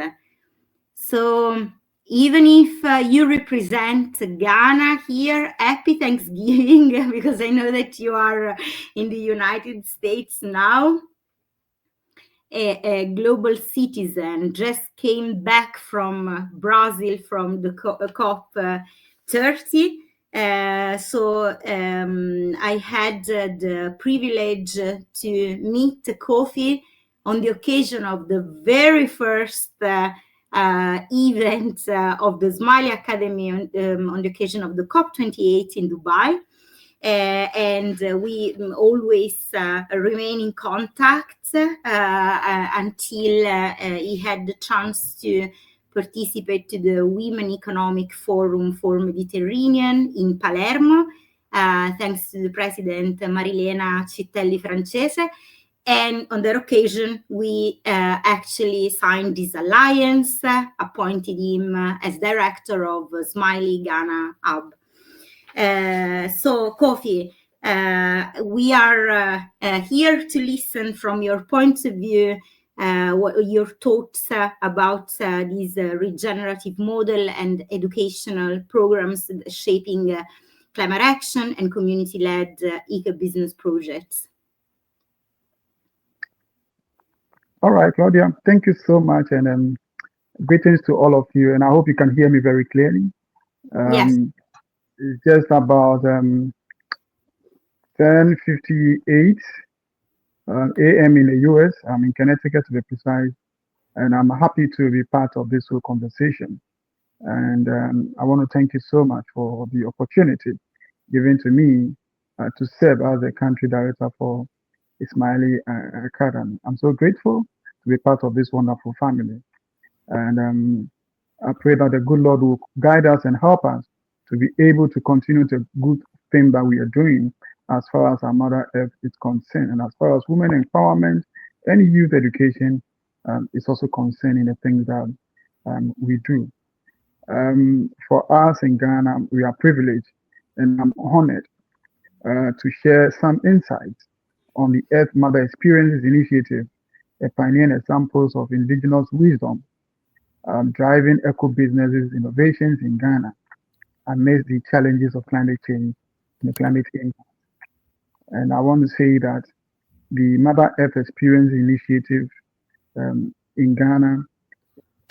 So even if you represent Ghana here, happy Thanksgiving, because I know that you are in the United States now. A global citizen, just came back from Brazil from the COP 30. So I had the privilege to meet Kofi on the occasion of the very first event of the SMILY Academy on the occasion of the COP 28 in Dubai. And we always remain in contact until he had the chance to participate to the Women Economic Forum for Mediterranean in Palermo, thanks to the President Marilena Citelli Francese. And on that occasion, we actually signed this alliance, appointed him as director of SMILY Ghana Hub. So Kofi, we are here to listen from your point of view, what your thoughts about this regenerative model and educational programs shaping climate action and community-led eco-business projects. All right, Claudia, thank you so much, and greetings to all of you. And I hope you can hear me very clearly. Yes. It's just about 10:58 a.m. in the US. I'm in Connecticut to be precise, and I'm happy to be part of this whole conversation. And I want to thank you so much for the opportunity given to me to serve as the country director for SMILY Academy. I'm so grateful to be part of this wonderful family. And I pray that the good Lord will guide us and help us to be able to continue the good thing that we are doing as far as our Mother Earth is concerned. And as far as women empowerment and youth education is also concerned in the things that we do. For us in Ghana, we are privileged and I'm honored to share some insights on the Earth Mother Experiences Initiative, a pioneering examples of indigenous wisdom driving eco businesses innovations in Ghana amidst the challenges of climate change and the climate impact. And I want to say that the Mother Earth Experience Initiative in Ghana,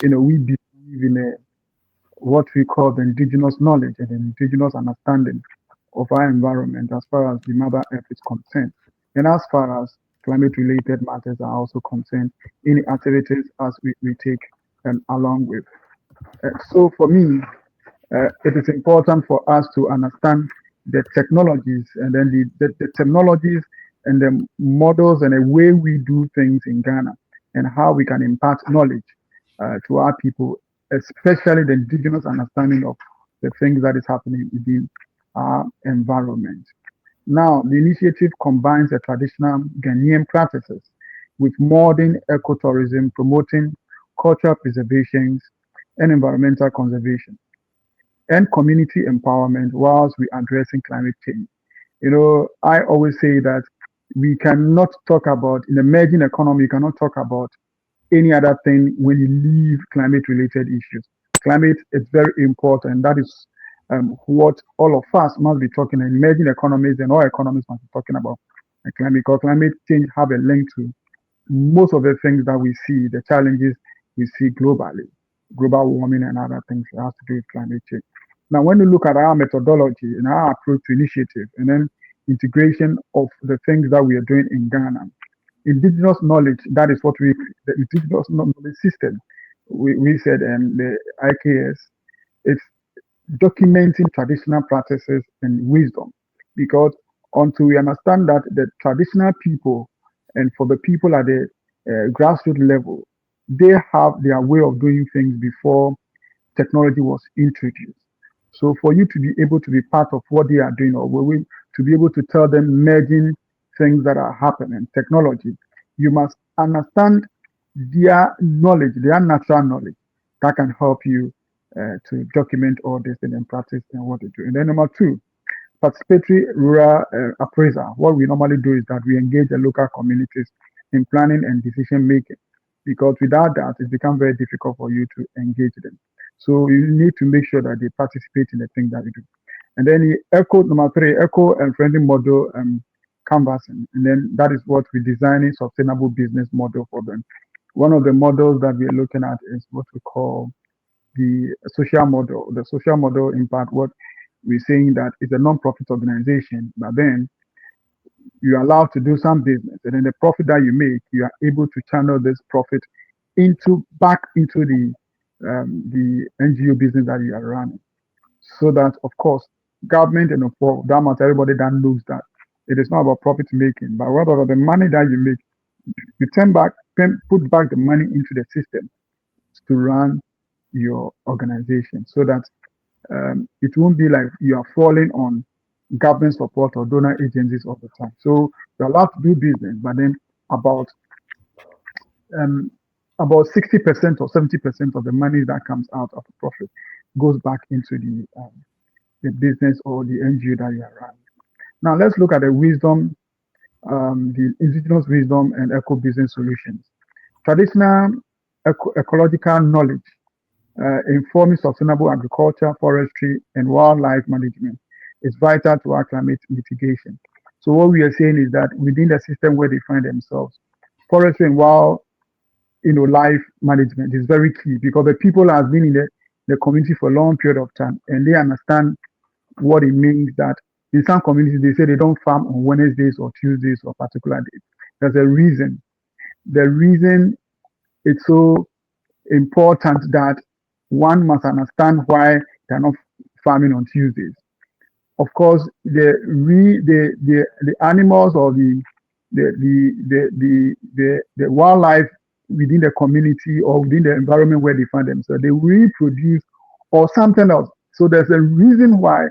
we believe in what we call the indigenous knowledge and the indigenous understanding of our environment as far as the Mother Earth is concerned. And as far as climate related matters are also concerned, any activities as we take along with. So for me, it is important for us to understand the technologies and then the technologies and the models and the way we do things in Ghana and how we can impart knowledge to our people, especially the indigenous understanding of the things that is happening within our environment. Now, the initiative combines the traditional Ghanaian practices with modern ecotourism, promoting cultural preservations and environmental conservation and community empowerment whilst we addressing climate change. I always say that we cannot talk about in emerging economy, you cannot talk about any other thing when you leave climate related issues. Climate is very important. That is what all of us must be talking. Emerging economies and all economies must be talking about climate, because climate change have a link to most of the things that we see, the challenges we see globally, global warming and other things that have to do with climate change. Now, when you look at our methodology and our approach to initiative and then integration of the things that we are doing in Ghana, indigenous knowledge, that is what the indigenous knowledge system, we said, and the IKS, it's documenting traditional practices and wisdom. Because until we understand that the traditional people and for the people at the grassroots level, they have their way of doing things before technology was introduced. So for you to be able to be part of what they are doing, or to be able to tell them emerging things that are happening, technology, you must understand their knowledge, their natural knowledge that can help you to document all this and then practice and what they do. And then number two, participatory rural appraisal. What we normally do is that we engage the local communities in planning and decision making, because without that, it becomes very difficult for you to engage them. So you need to make sure that they participate in the things that we do. And then the eco, number three, eco and friendly model canvassing. And then that is what we're designing sustainable business model for them. One of the models that we are looking at is what we call the social model. The social model, in part, what we're saying that it's a non-profit organization, but then you're allowed to do some business, and then the profit that you make, you are able to channel this profit back into the NGO business that you are running. So that, of course, government and for that matter, everybody that knows that it is not about profit making, but what about the money that you make, you put back the money into the system to run your organization, so that it won't be like you are falling on government support or donor agencies all the time. So you're allowed to do business, but then about 60% or 70% of the money that comes out of the profit goes back into the business or the NGO that you are running. Now let's look at the wisdom, the indigenous wisdom and eco business solutions. Traditional ecological knowledge informing sustainable agriculture, forestry, and wildlife management is vital to our climate mitigation. So what we are saying is that within the system where they find themselves, forestry and life management is very key, because the people have been in the community for a long period of time and they understand what it means that in some communities they say they don't farm on Wednesdays or Tuesdays or particular days. There's a reason. The reason it's so important that one must understand why they're not farming on Tuesdays. Of course, the animals or the wildlife within the community or within the environment where they find themselves, they reproduce or something else. So there's a reason why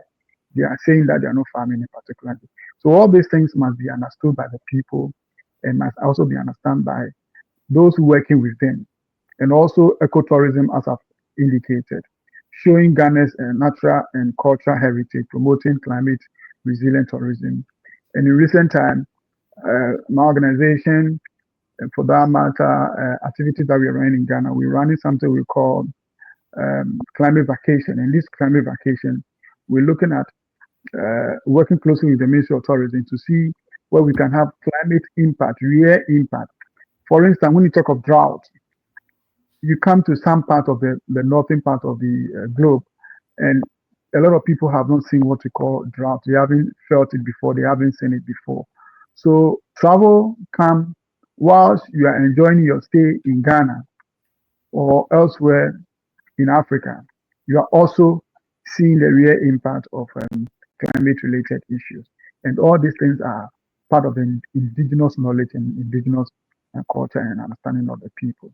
they are saying that they are not farming in particular. So all these things must be understood by the people and must also be understood by those working with them. And also ecotourism, as I've indicated, showing Ghana's natural and cultural heritage, promoting climate resilient tourism. And in recent time, my organization, and for that matter, activities that we're running in Ghana, we're running something we call climate vacation. And this climate vacation, we're looking at working closely with the Ministry of Tourism to see where we can have climate impact, real impact. For instance, when you talk of drought, you come to some part of the northern part of the globe, and a lot of people have not seen what we call drought. They haven't felt it before. They haven't seen it before. So travel come whilst you are enjoying your stay in Ghana or elsewhere in Africa. You are also seeing the real impact of climate-related issues, and all these things are part of the indigenous knowledge and indigenous culture and understanding of the people.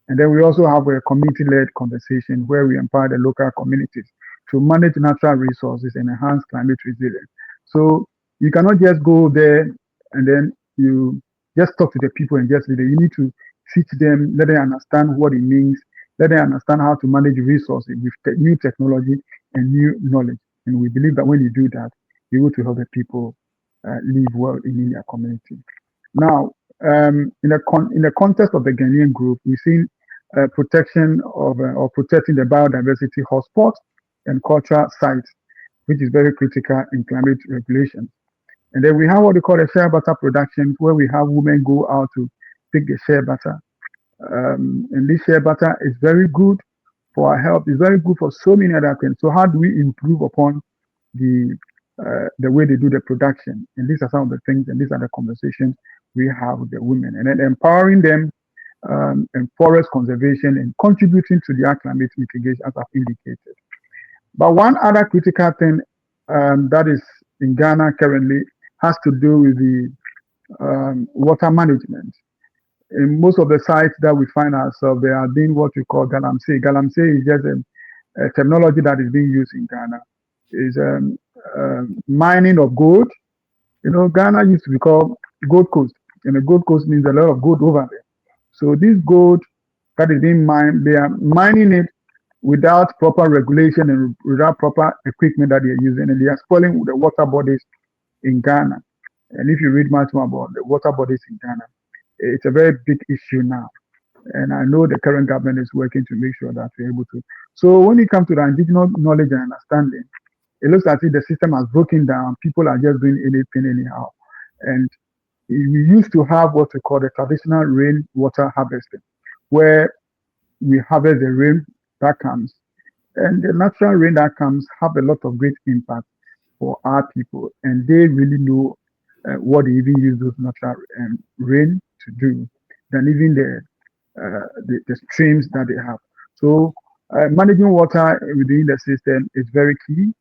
And then we also have a community-led conversation where we empower the local communities to manage natural resources and enhance climate resilience. So you cannot just go there and then you just talk to the people and just leave it. You need to teach them, let them understand what it means, let them understand how to manage resources with new technology and new knowledge. And we believe that when you do that, you're able to help the people live well in their community. Now, in the context of the Ghanaian group, we've seen protection of or protecting the biodiversity hotspots and cultural sites, which is very critical in climate regulation. And then we have what we call a shea butter production, where we have women go out to pick the shea butter. And this shea butter is very good for our health. It's very good for so many other things. So how do we improve upon the way they do the production? And these are some of the things, and these are the conversations we have with the women, and then empowering them in forest conservation and contributing to their climate mitigation, as I've indicated. But one other critical thing that is in Ghana currently has to do with the water management. In most of the sites that we find ourselves, they are doing what we call galamsey. Galamsey is just a technology that is being used in Ghana. Is mining of gold. You know, Ghana used to be called Gold Coast, and the Gold Coast means a lot of gold over there. So this gold that is being mined, they are mining it without proper regulation and without proper equipment that they are using, and they are spoiling the water bodies in Ghana. And if you read much more about the water bodies in Ghana, it's a very big issue now. And I know the current government is working to make sure that we're able to. So when it comes to the indigenous knowledge and understanding, it looks as if the system has broken down. People are just doing anything anyhow. And we used to have what we call the traditional rainwater harvesting, where we harvest the rain that comes. And the natural rain that comes have a lot of great impact for our people. And they really know what they even use those natural rain to do than even the streams that they have. So managing water within the system is very key.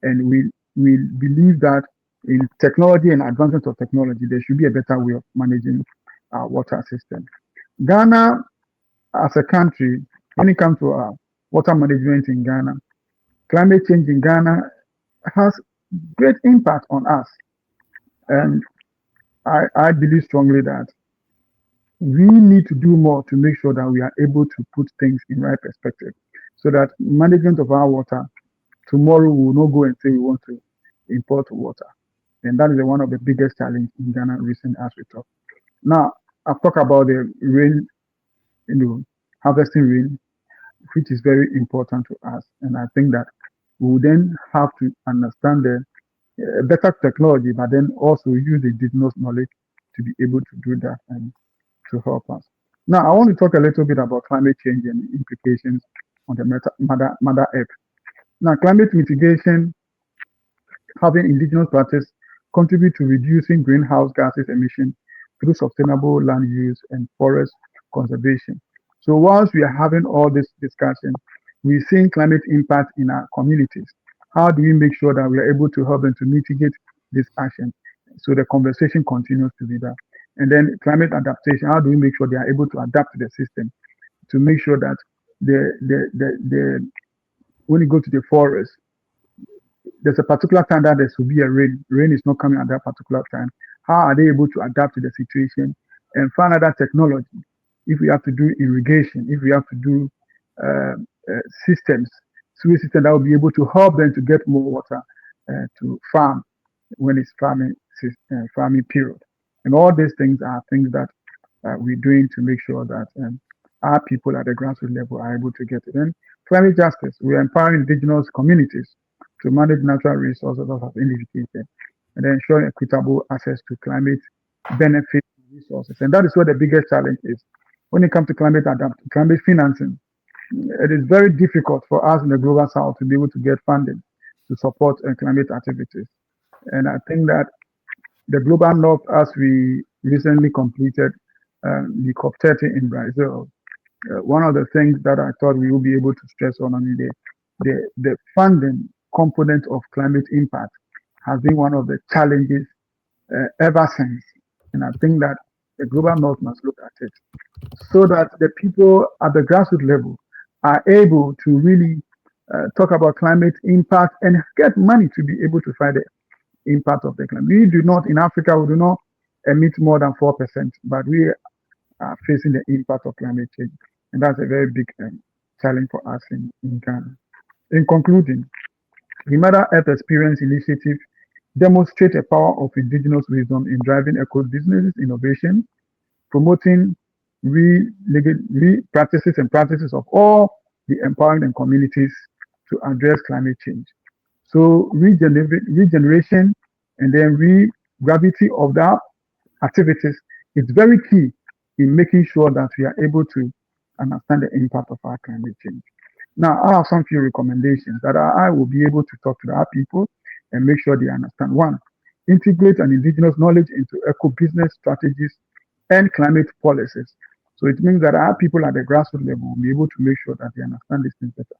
And we believe that in technology and advancement of technology, there should be a better way of managing our water system. Ghana, as a country, when it comes to our water management in Ghana, climate change in Ghana has great impact on us. And I believe strongly that we need to do more to make sure that we are able to put things in right perspective, so that management of our water, tomorrow we will not go and say we want to import water. And that is one of the biggest challenges in Ghana recently as we talk. Now, I've talked about the rain, harvesting rain, which is very important to us. And I think that we will then have to understand the better technology, but then also use the indigenous knowledge to be able to do that and to help us. Now, I want to talk a little bit about climate change and implications on the Mother Earth. Now, climate mitigation Having indigenous practice contribute to reducing greenhouse gases emission through sustainable land use and forest conservation. So whilst we are having all this discussion, we're seeing climate impact in our communities. How do we make sure that we are able to help them to mitigate this action? So the conversation continues to be that. And then climate adaptation, how do we make sure they are able to adapt to the system to make sure that when you go to the forest, there's a particular time that there should be a rain. Rain is not coming at that particular time. How are they able to adapt to the situation and find other technology? If we have to do irrigation, if we have to do uh, systems, sewage system that will be able to help them to get more water to farm when it's farming period. And all these things are things that we're doing to make sure that our people at the grassroots level are able to get it. And climate justice, we are empowering indigenous communities to manage natural resources as indicated, and then ensuring equitable access to climate benefit resources. And that is where the biggest challenge is. When it comes to climate financing, it is very difficult for us in the global south to be able to get funding to support climate activities. And I think that the global north, as we recently completed the COP30 in Brazil, one of the things that I thought we would be able to stress on the funding component of climate impact has been one of the challenges ever since. And I think that the global north must look at it so that the people at the grassroots level are able to really talk about climate impact and get money to be able to fight the impact of the climate. We do not, in Africa, we do not emit more than 4%, but we are facing the impact of climate change. And that's a very big challenge for us in Ghana. In concluding, the Mother Earth Experience Initiative demonstrates the power of indigenous wisdom in driving eco-business innovation, promoting practices and practices of all the empowering communities to address climate change. So regeneration and then gravity of that activities is very key in making sure that we are able to understand the impact of our climate change. Now, I have some few recommendations that I will be able to talk to our people and make sure they understand. One, integrate an indigenous knowledge into eco-business strategies and climate policies. So it means that our people at the grassroots level will be able to make sure that they understand these things better.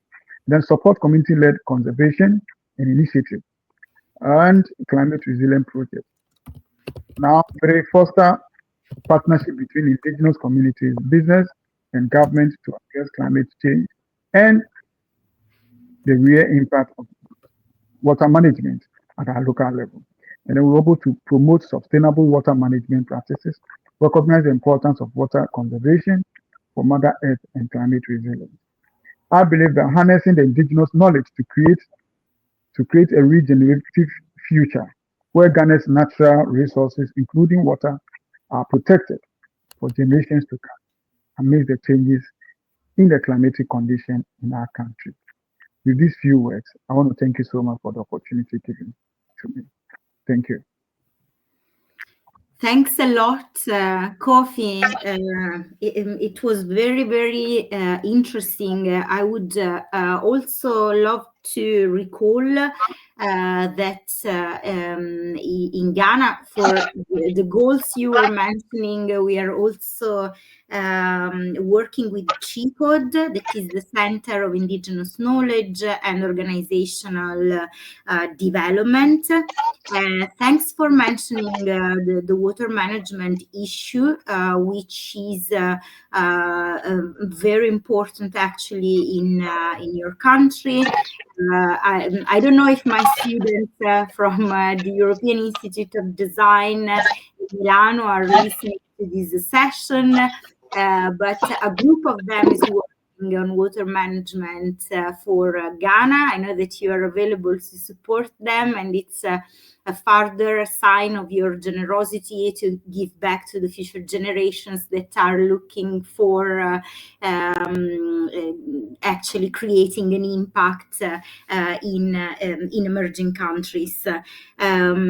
Then support community-led conservation and initiative and climate resilient projects. Now, three, foster partnership between indigenous communities, business, and government to address climate change and the real impact of water management at our local level. And then we're able to promote sustainable water management practices, recognize the importance of water conservation for Mother Earth and climate resilience. I believe that harnessing the indigenous knowledge to create a regenerative future where Ghana's natural resources, including water, are protected for generations to come amidst the changes in the climatic condition in our country. With these few words, I want to thank you so much for the opportunity given to me. Thank you. Thanks a lot, Kofi. It was very, very interesting. I would also love to recall that in Ghana, for the goals you were mentioning, we are also working with CHICOD, that is the Center of Indigenous Knowledge and Organizational Development. Thanks for mentioning the water management issue, which is very important actually in your country. I don't know if my students from the European Institute of Design in Milano are listening to this session, but a group of them is working on water management for Ghana. I know that you are available to support them, and it's a further sign of your generosity to give back to the future generations that are looking for actually creating an impact in emerging countries. I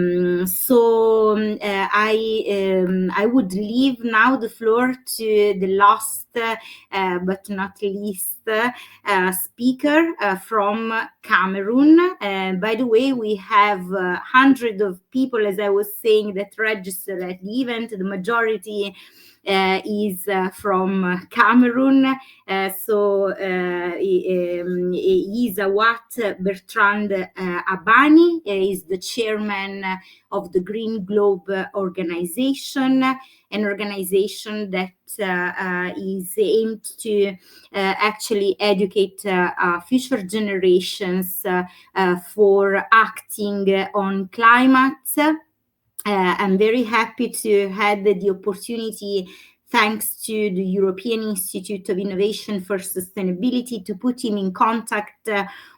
would leave now the floor to the last but not least speaker from Cameroon. By the way, we have hundreds of people, as I was saying, that registered at the event. The majority is from Cameroon. He's Awat Bertrand Abani. Is the chairman of the Green Globe organization, an organization that is aimed to actually educate future generations for acting on climate. I'm very happy to have the opportunity, thanks to the European Institute of Innovation for Sustainability, to put him in contact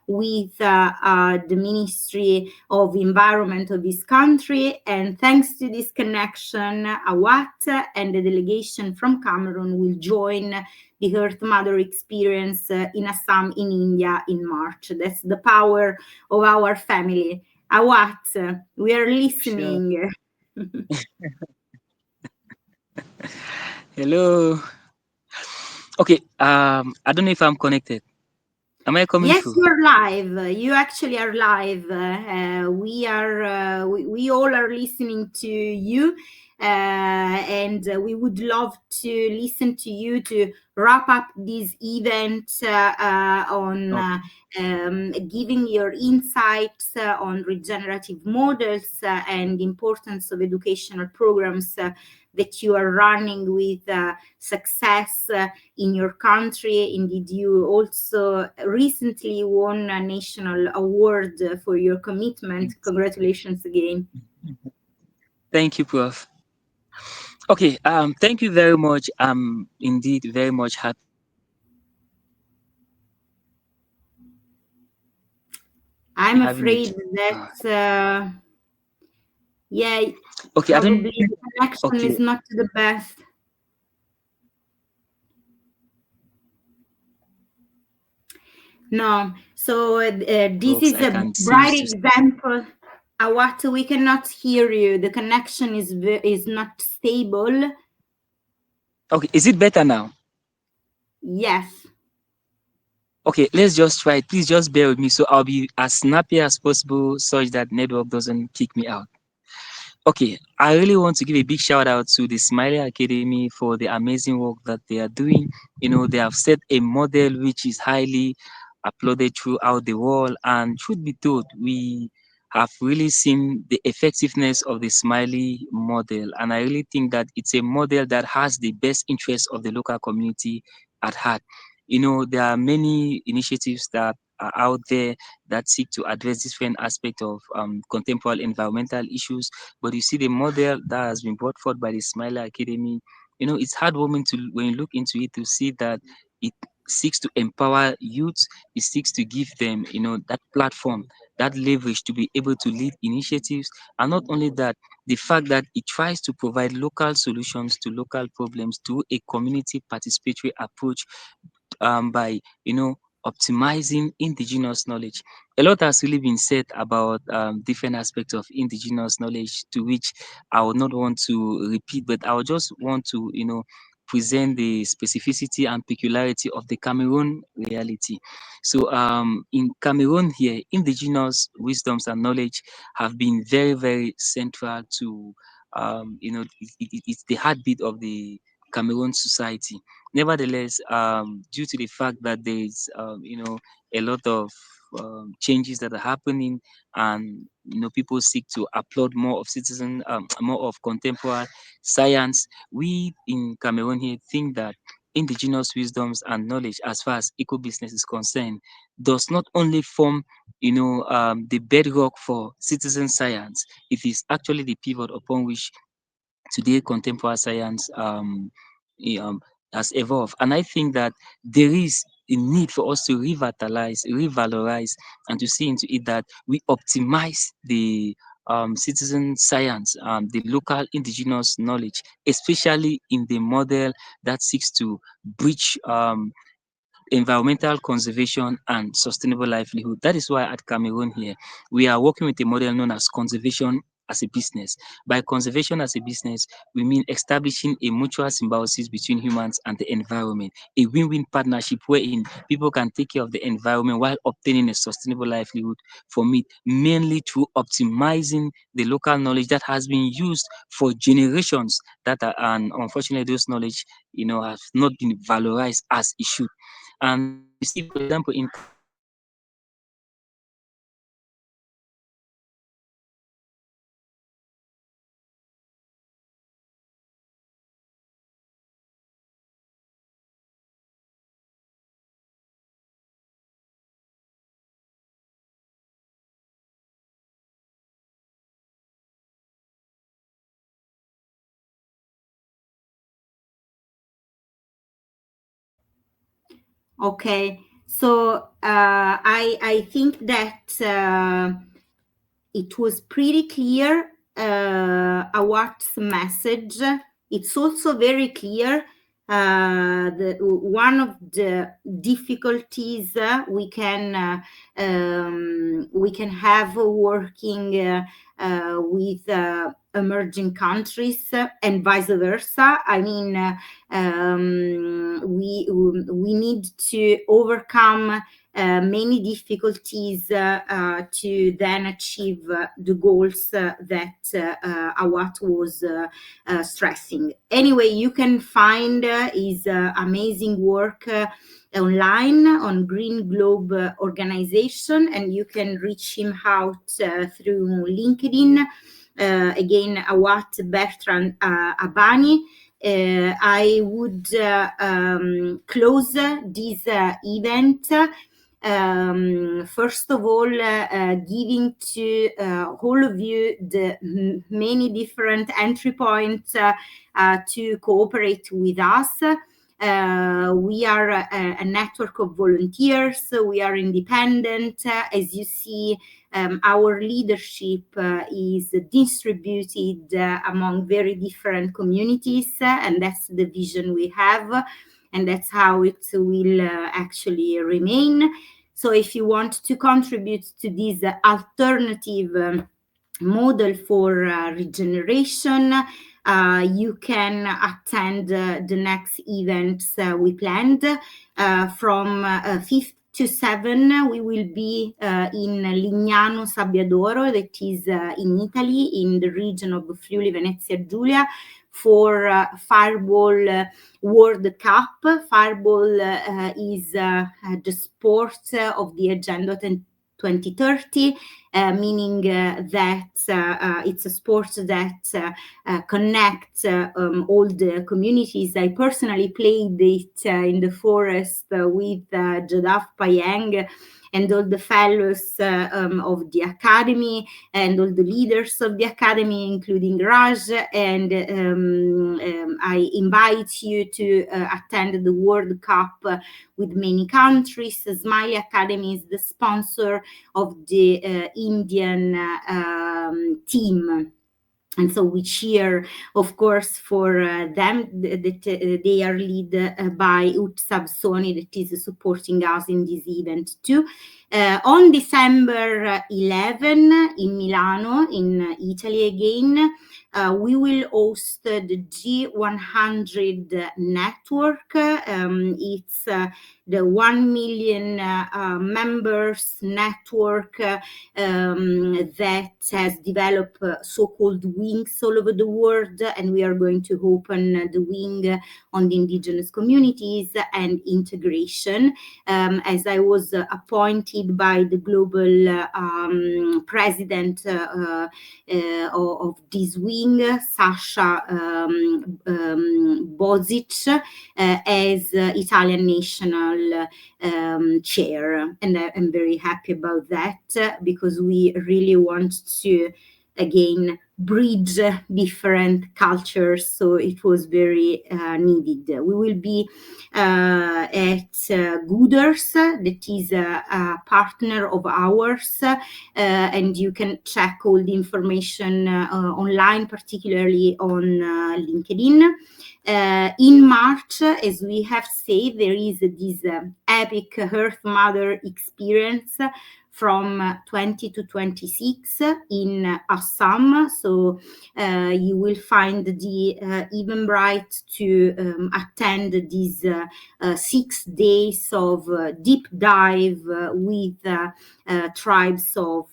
with the Ministry of Environment of this country. And thanks to this connection, Awat and the delegation from Cameroon will join the Earth Mother experience in Assam, in India, in March. That's the power of our family. Awat, we are listening. Sure. Hello. Okay. I don't know if I'm connected. Am I coming through? Yes, you're live. You actually are live. We all are listening to you, and we would love to listen to you to wrap up this event on giving your insights on regenerative models and the importance of educational programs that you are running with success in your country. Indeed, you also recently won a national award for your commitment. Congratulations again. Thank you, Prof. Okay, thank you very much. I'm indeed very much happy. I'm afraid that yeah, okay, probably the connection is not the best. No, so this is a bright example. Awat, we cannot hear you. The connection is not stable. Okay, is it better now? Yes. Okay, let's just try it. Please just bear with me, so I'll be as snappy as possible such that network doesn't kick me out. Okay, I really want to give a big shout out to the SMILY Academy for the amazing work that they are doing. You know, they have set a model which is highly applauded throughout the world, and truth be told, we have really seen the effectiveness of the SMILY model, and I really think that it's a model that has the best interest of the local community at heart. You know, there are many initiatives that are out there that seek to address different aspects of contemporary environmental issues, but you see the model that has been brought forth by the SMILY Academy. You know, it's heartwarming to, when you look into it, to see that it seeks to empower youth. It seeks to give them, you know, that platform, that leverage to be able to lead initiatives. And not only that, the fact that it tries to provide local solutions to local problems through a community participatory approach, by, you know, optimizing indigenous knowledge. A lot has really been said about different aspects of indigenous knowledge, to which I would not want to repeat, but I would just want to, you know, present the specificity and peculiarity of the Cameroon reality. So in Cameroon here, indigenous wisdoms and knowledge have been very, very central to, you know, it's the heartbeat of the Cameroon society. Nevertheless, due to the fact that there is, you know, a lot of changes that are happening, and you know, people seek to applaud more of citizen, more of contemporary science, we in Cameroon here think that indigenous wisdoms and knowledge, as far as eco business is concerned, does not only form, you know, the bedrock for citizen science. It is actually the pivot upon which today contemporary science i- um, has evolved. And I think that there is a need for us to revitalize, revalorize, and to see into it that we optimize the citizen science, the local indigenous knowledge, especially in the model that seeks to bridge environmental conservation and sustainable livelihood. That is why at Cameroon here, we are working with a model known as conservation as a business. By conservation as a business, we mean establishing a mutual symbiosis between humans and the environment, a win-win partnership wherein people can take care of the environment while obtaining a sustainable livelihood from it, mainly through optimizing the local knowledge that has been used for generations that are, and unfortunately those knowledge, have not been valorized as it should. And you see, for example, in Cameroon, Okay, so I think that it was pretty clear Awat's message. It's also very clear one of the difficulties we can have working with emerging countries and vice versa. I mean, we need to overcome many difficulties to then achieve the goals that Awat was stressing. Anyway, you can find his amazing work online on Green Globe organization, and you can reach him out through LinkedIn. Again, Awat Bertrand Abani. I would close this event first of all, giving to all of you the many different entry points to cooperate with us. We are a network of volunteers. We are independent. As you see, our leadership is distributed among very different communities, and that's the vision we have, and that's how it will actually remain. So if you want to contribute to this alternative model for regeneration, you can attend the next events we planned from 5th to 7. We will be in Lignano Sabbiadoro, that is in Italy, in the region of Friuli Venezia Giulia, for Fireball World Cup. Fireball is the sport of the Agenda 2030, meaning that it's a sport that connects all the communities. I personally played it in the forest with Jadaf Payeng and all the fellows of the academy and all the leaders of the academy, including Raj. And I invite you to attend the World Cup with many countries. SMILY Academy is the sponsor of the Indian team. And so we cheer, of course, for them. That they are led by Utsav Soni, that is supporting us in this event too. On December 11 in Milano, in Italy again, we will host the G100 network. It's the 1 million members network that has developed so-called wings all over the world, and we are going to open the wing on the indigenous communities and integration. As I was appointed by the global president of this wing, Sasha Bozic, as Italian national chair, and I'm very happy about that because we really want to again bridge different cultures, so it was very needed. We will be at Gooders, that is a partner of ours, and you can check all the information online, particularly on LinkedIn. In March, as we have said, there is this epic Earth Mother experience from 20 to 26 in Assam. So you will find the Eventbrite to attend these 6 days of deep dive with tribes of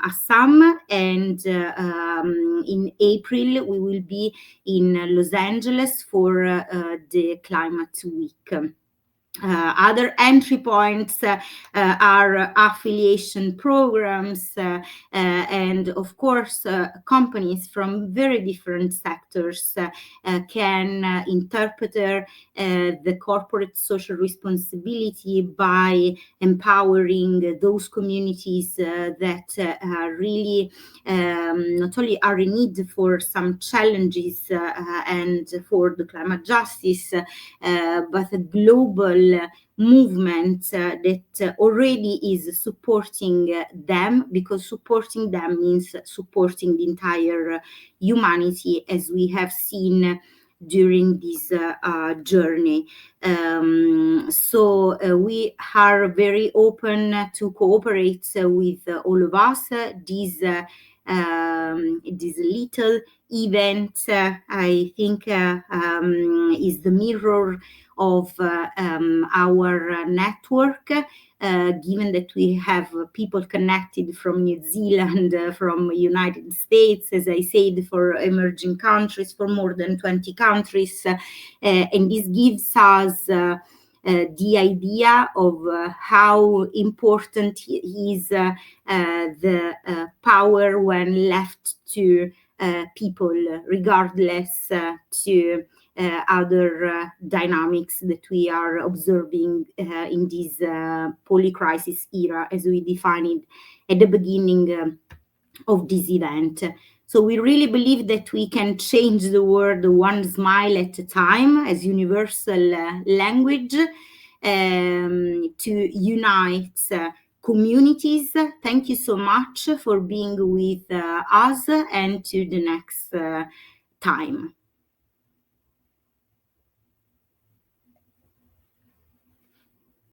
Assam. And in April, we will be in Los Angeles for the Climate Week. Other entry points are affiliation programs and of course companies from very different sectors can interpret the corporate social responsibility by empowering those communities that really not only are in need for some challenges and for the climate justice, but a global movement that already is supporting them, because supporting them means supporting the entire humanity, as we have seen during this journey. So we are very open to cooperate with all of us. This little event, I think, is the mirror of our network, given that we have people connected from New Zealand, from United States, as I said, for emerging countries, for more than 20 countries. And this gives us the idea of how important is the power when left to people, regardless to other dynamics that we are observing in this polycrisis era, as we defined it at the beginning of this event. So we really believe that we can change the world one smile at a time as universal language to unite communities. Thank you so much for being with us, and to the next time.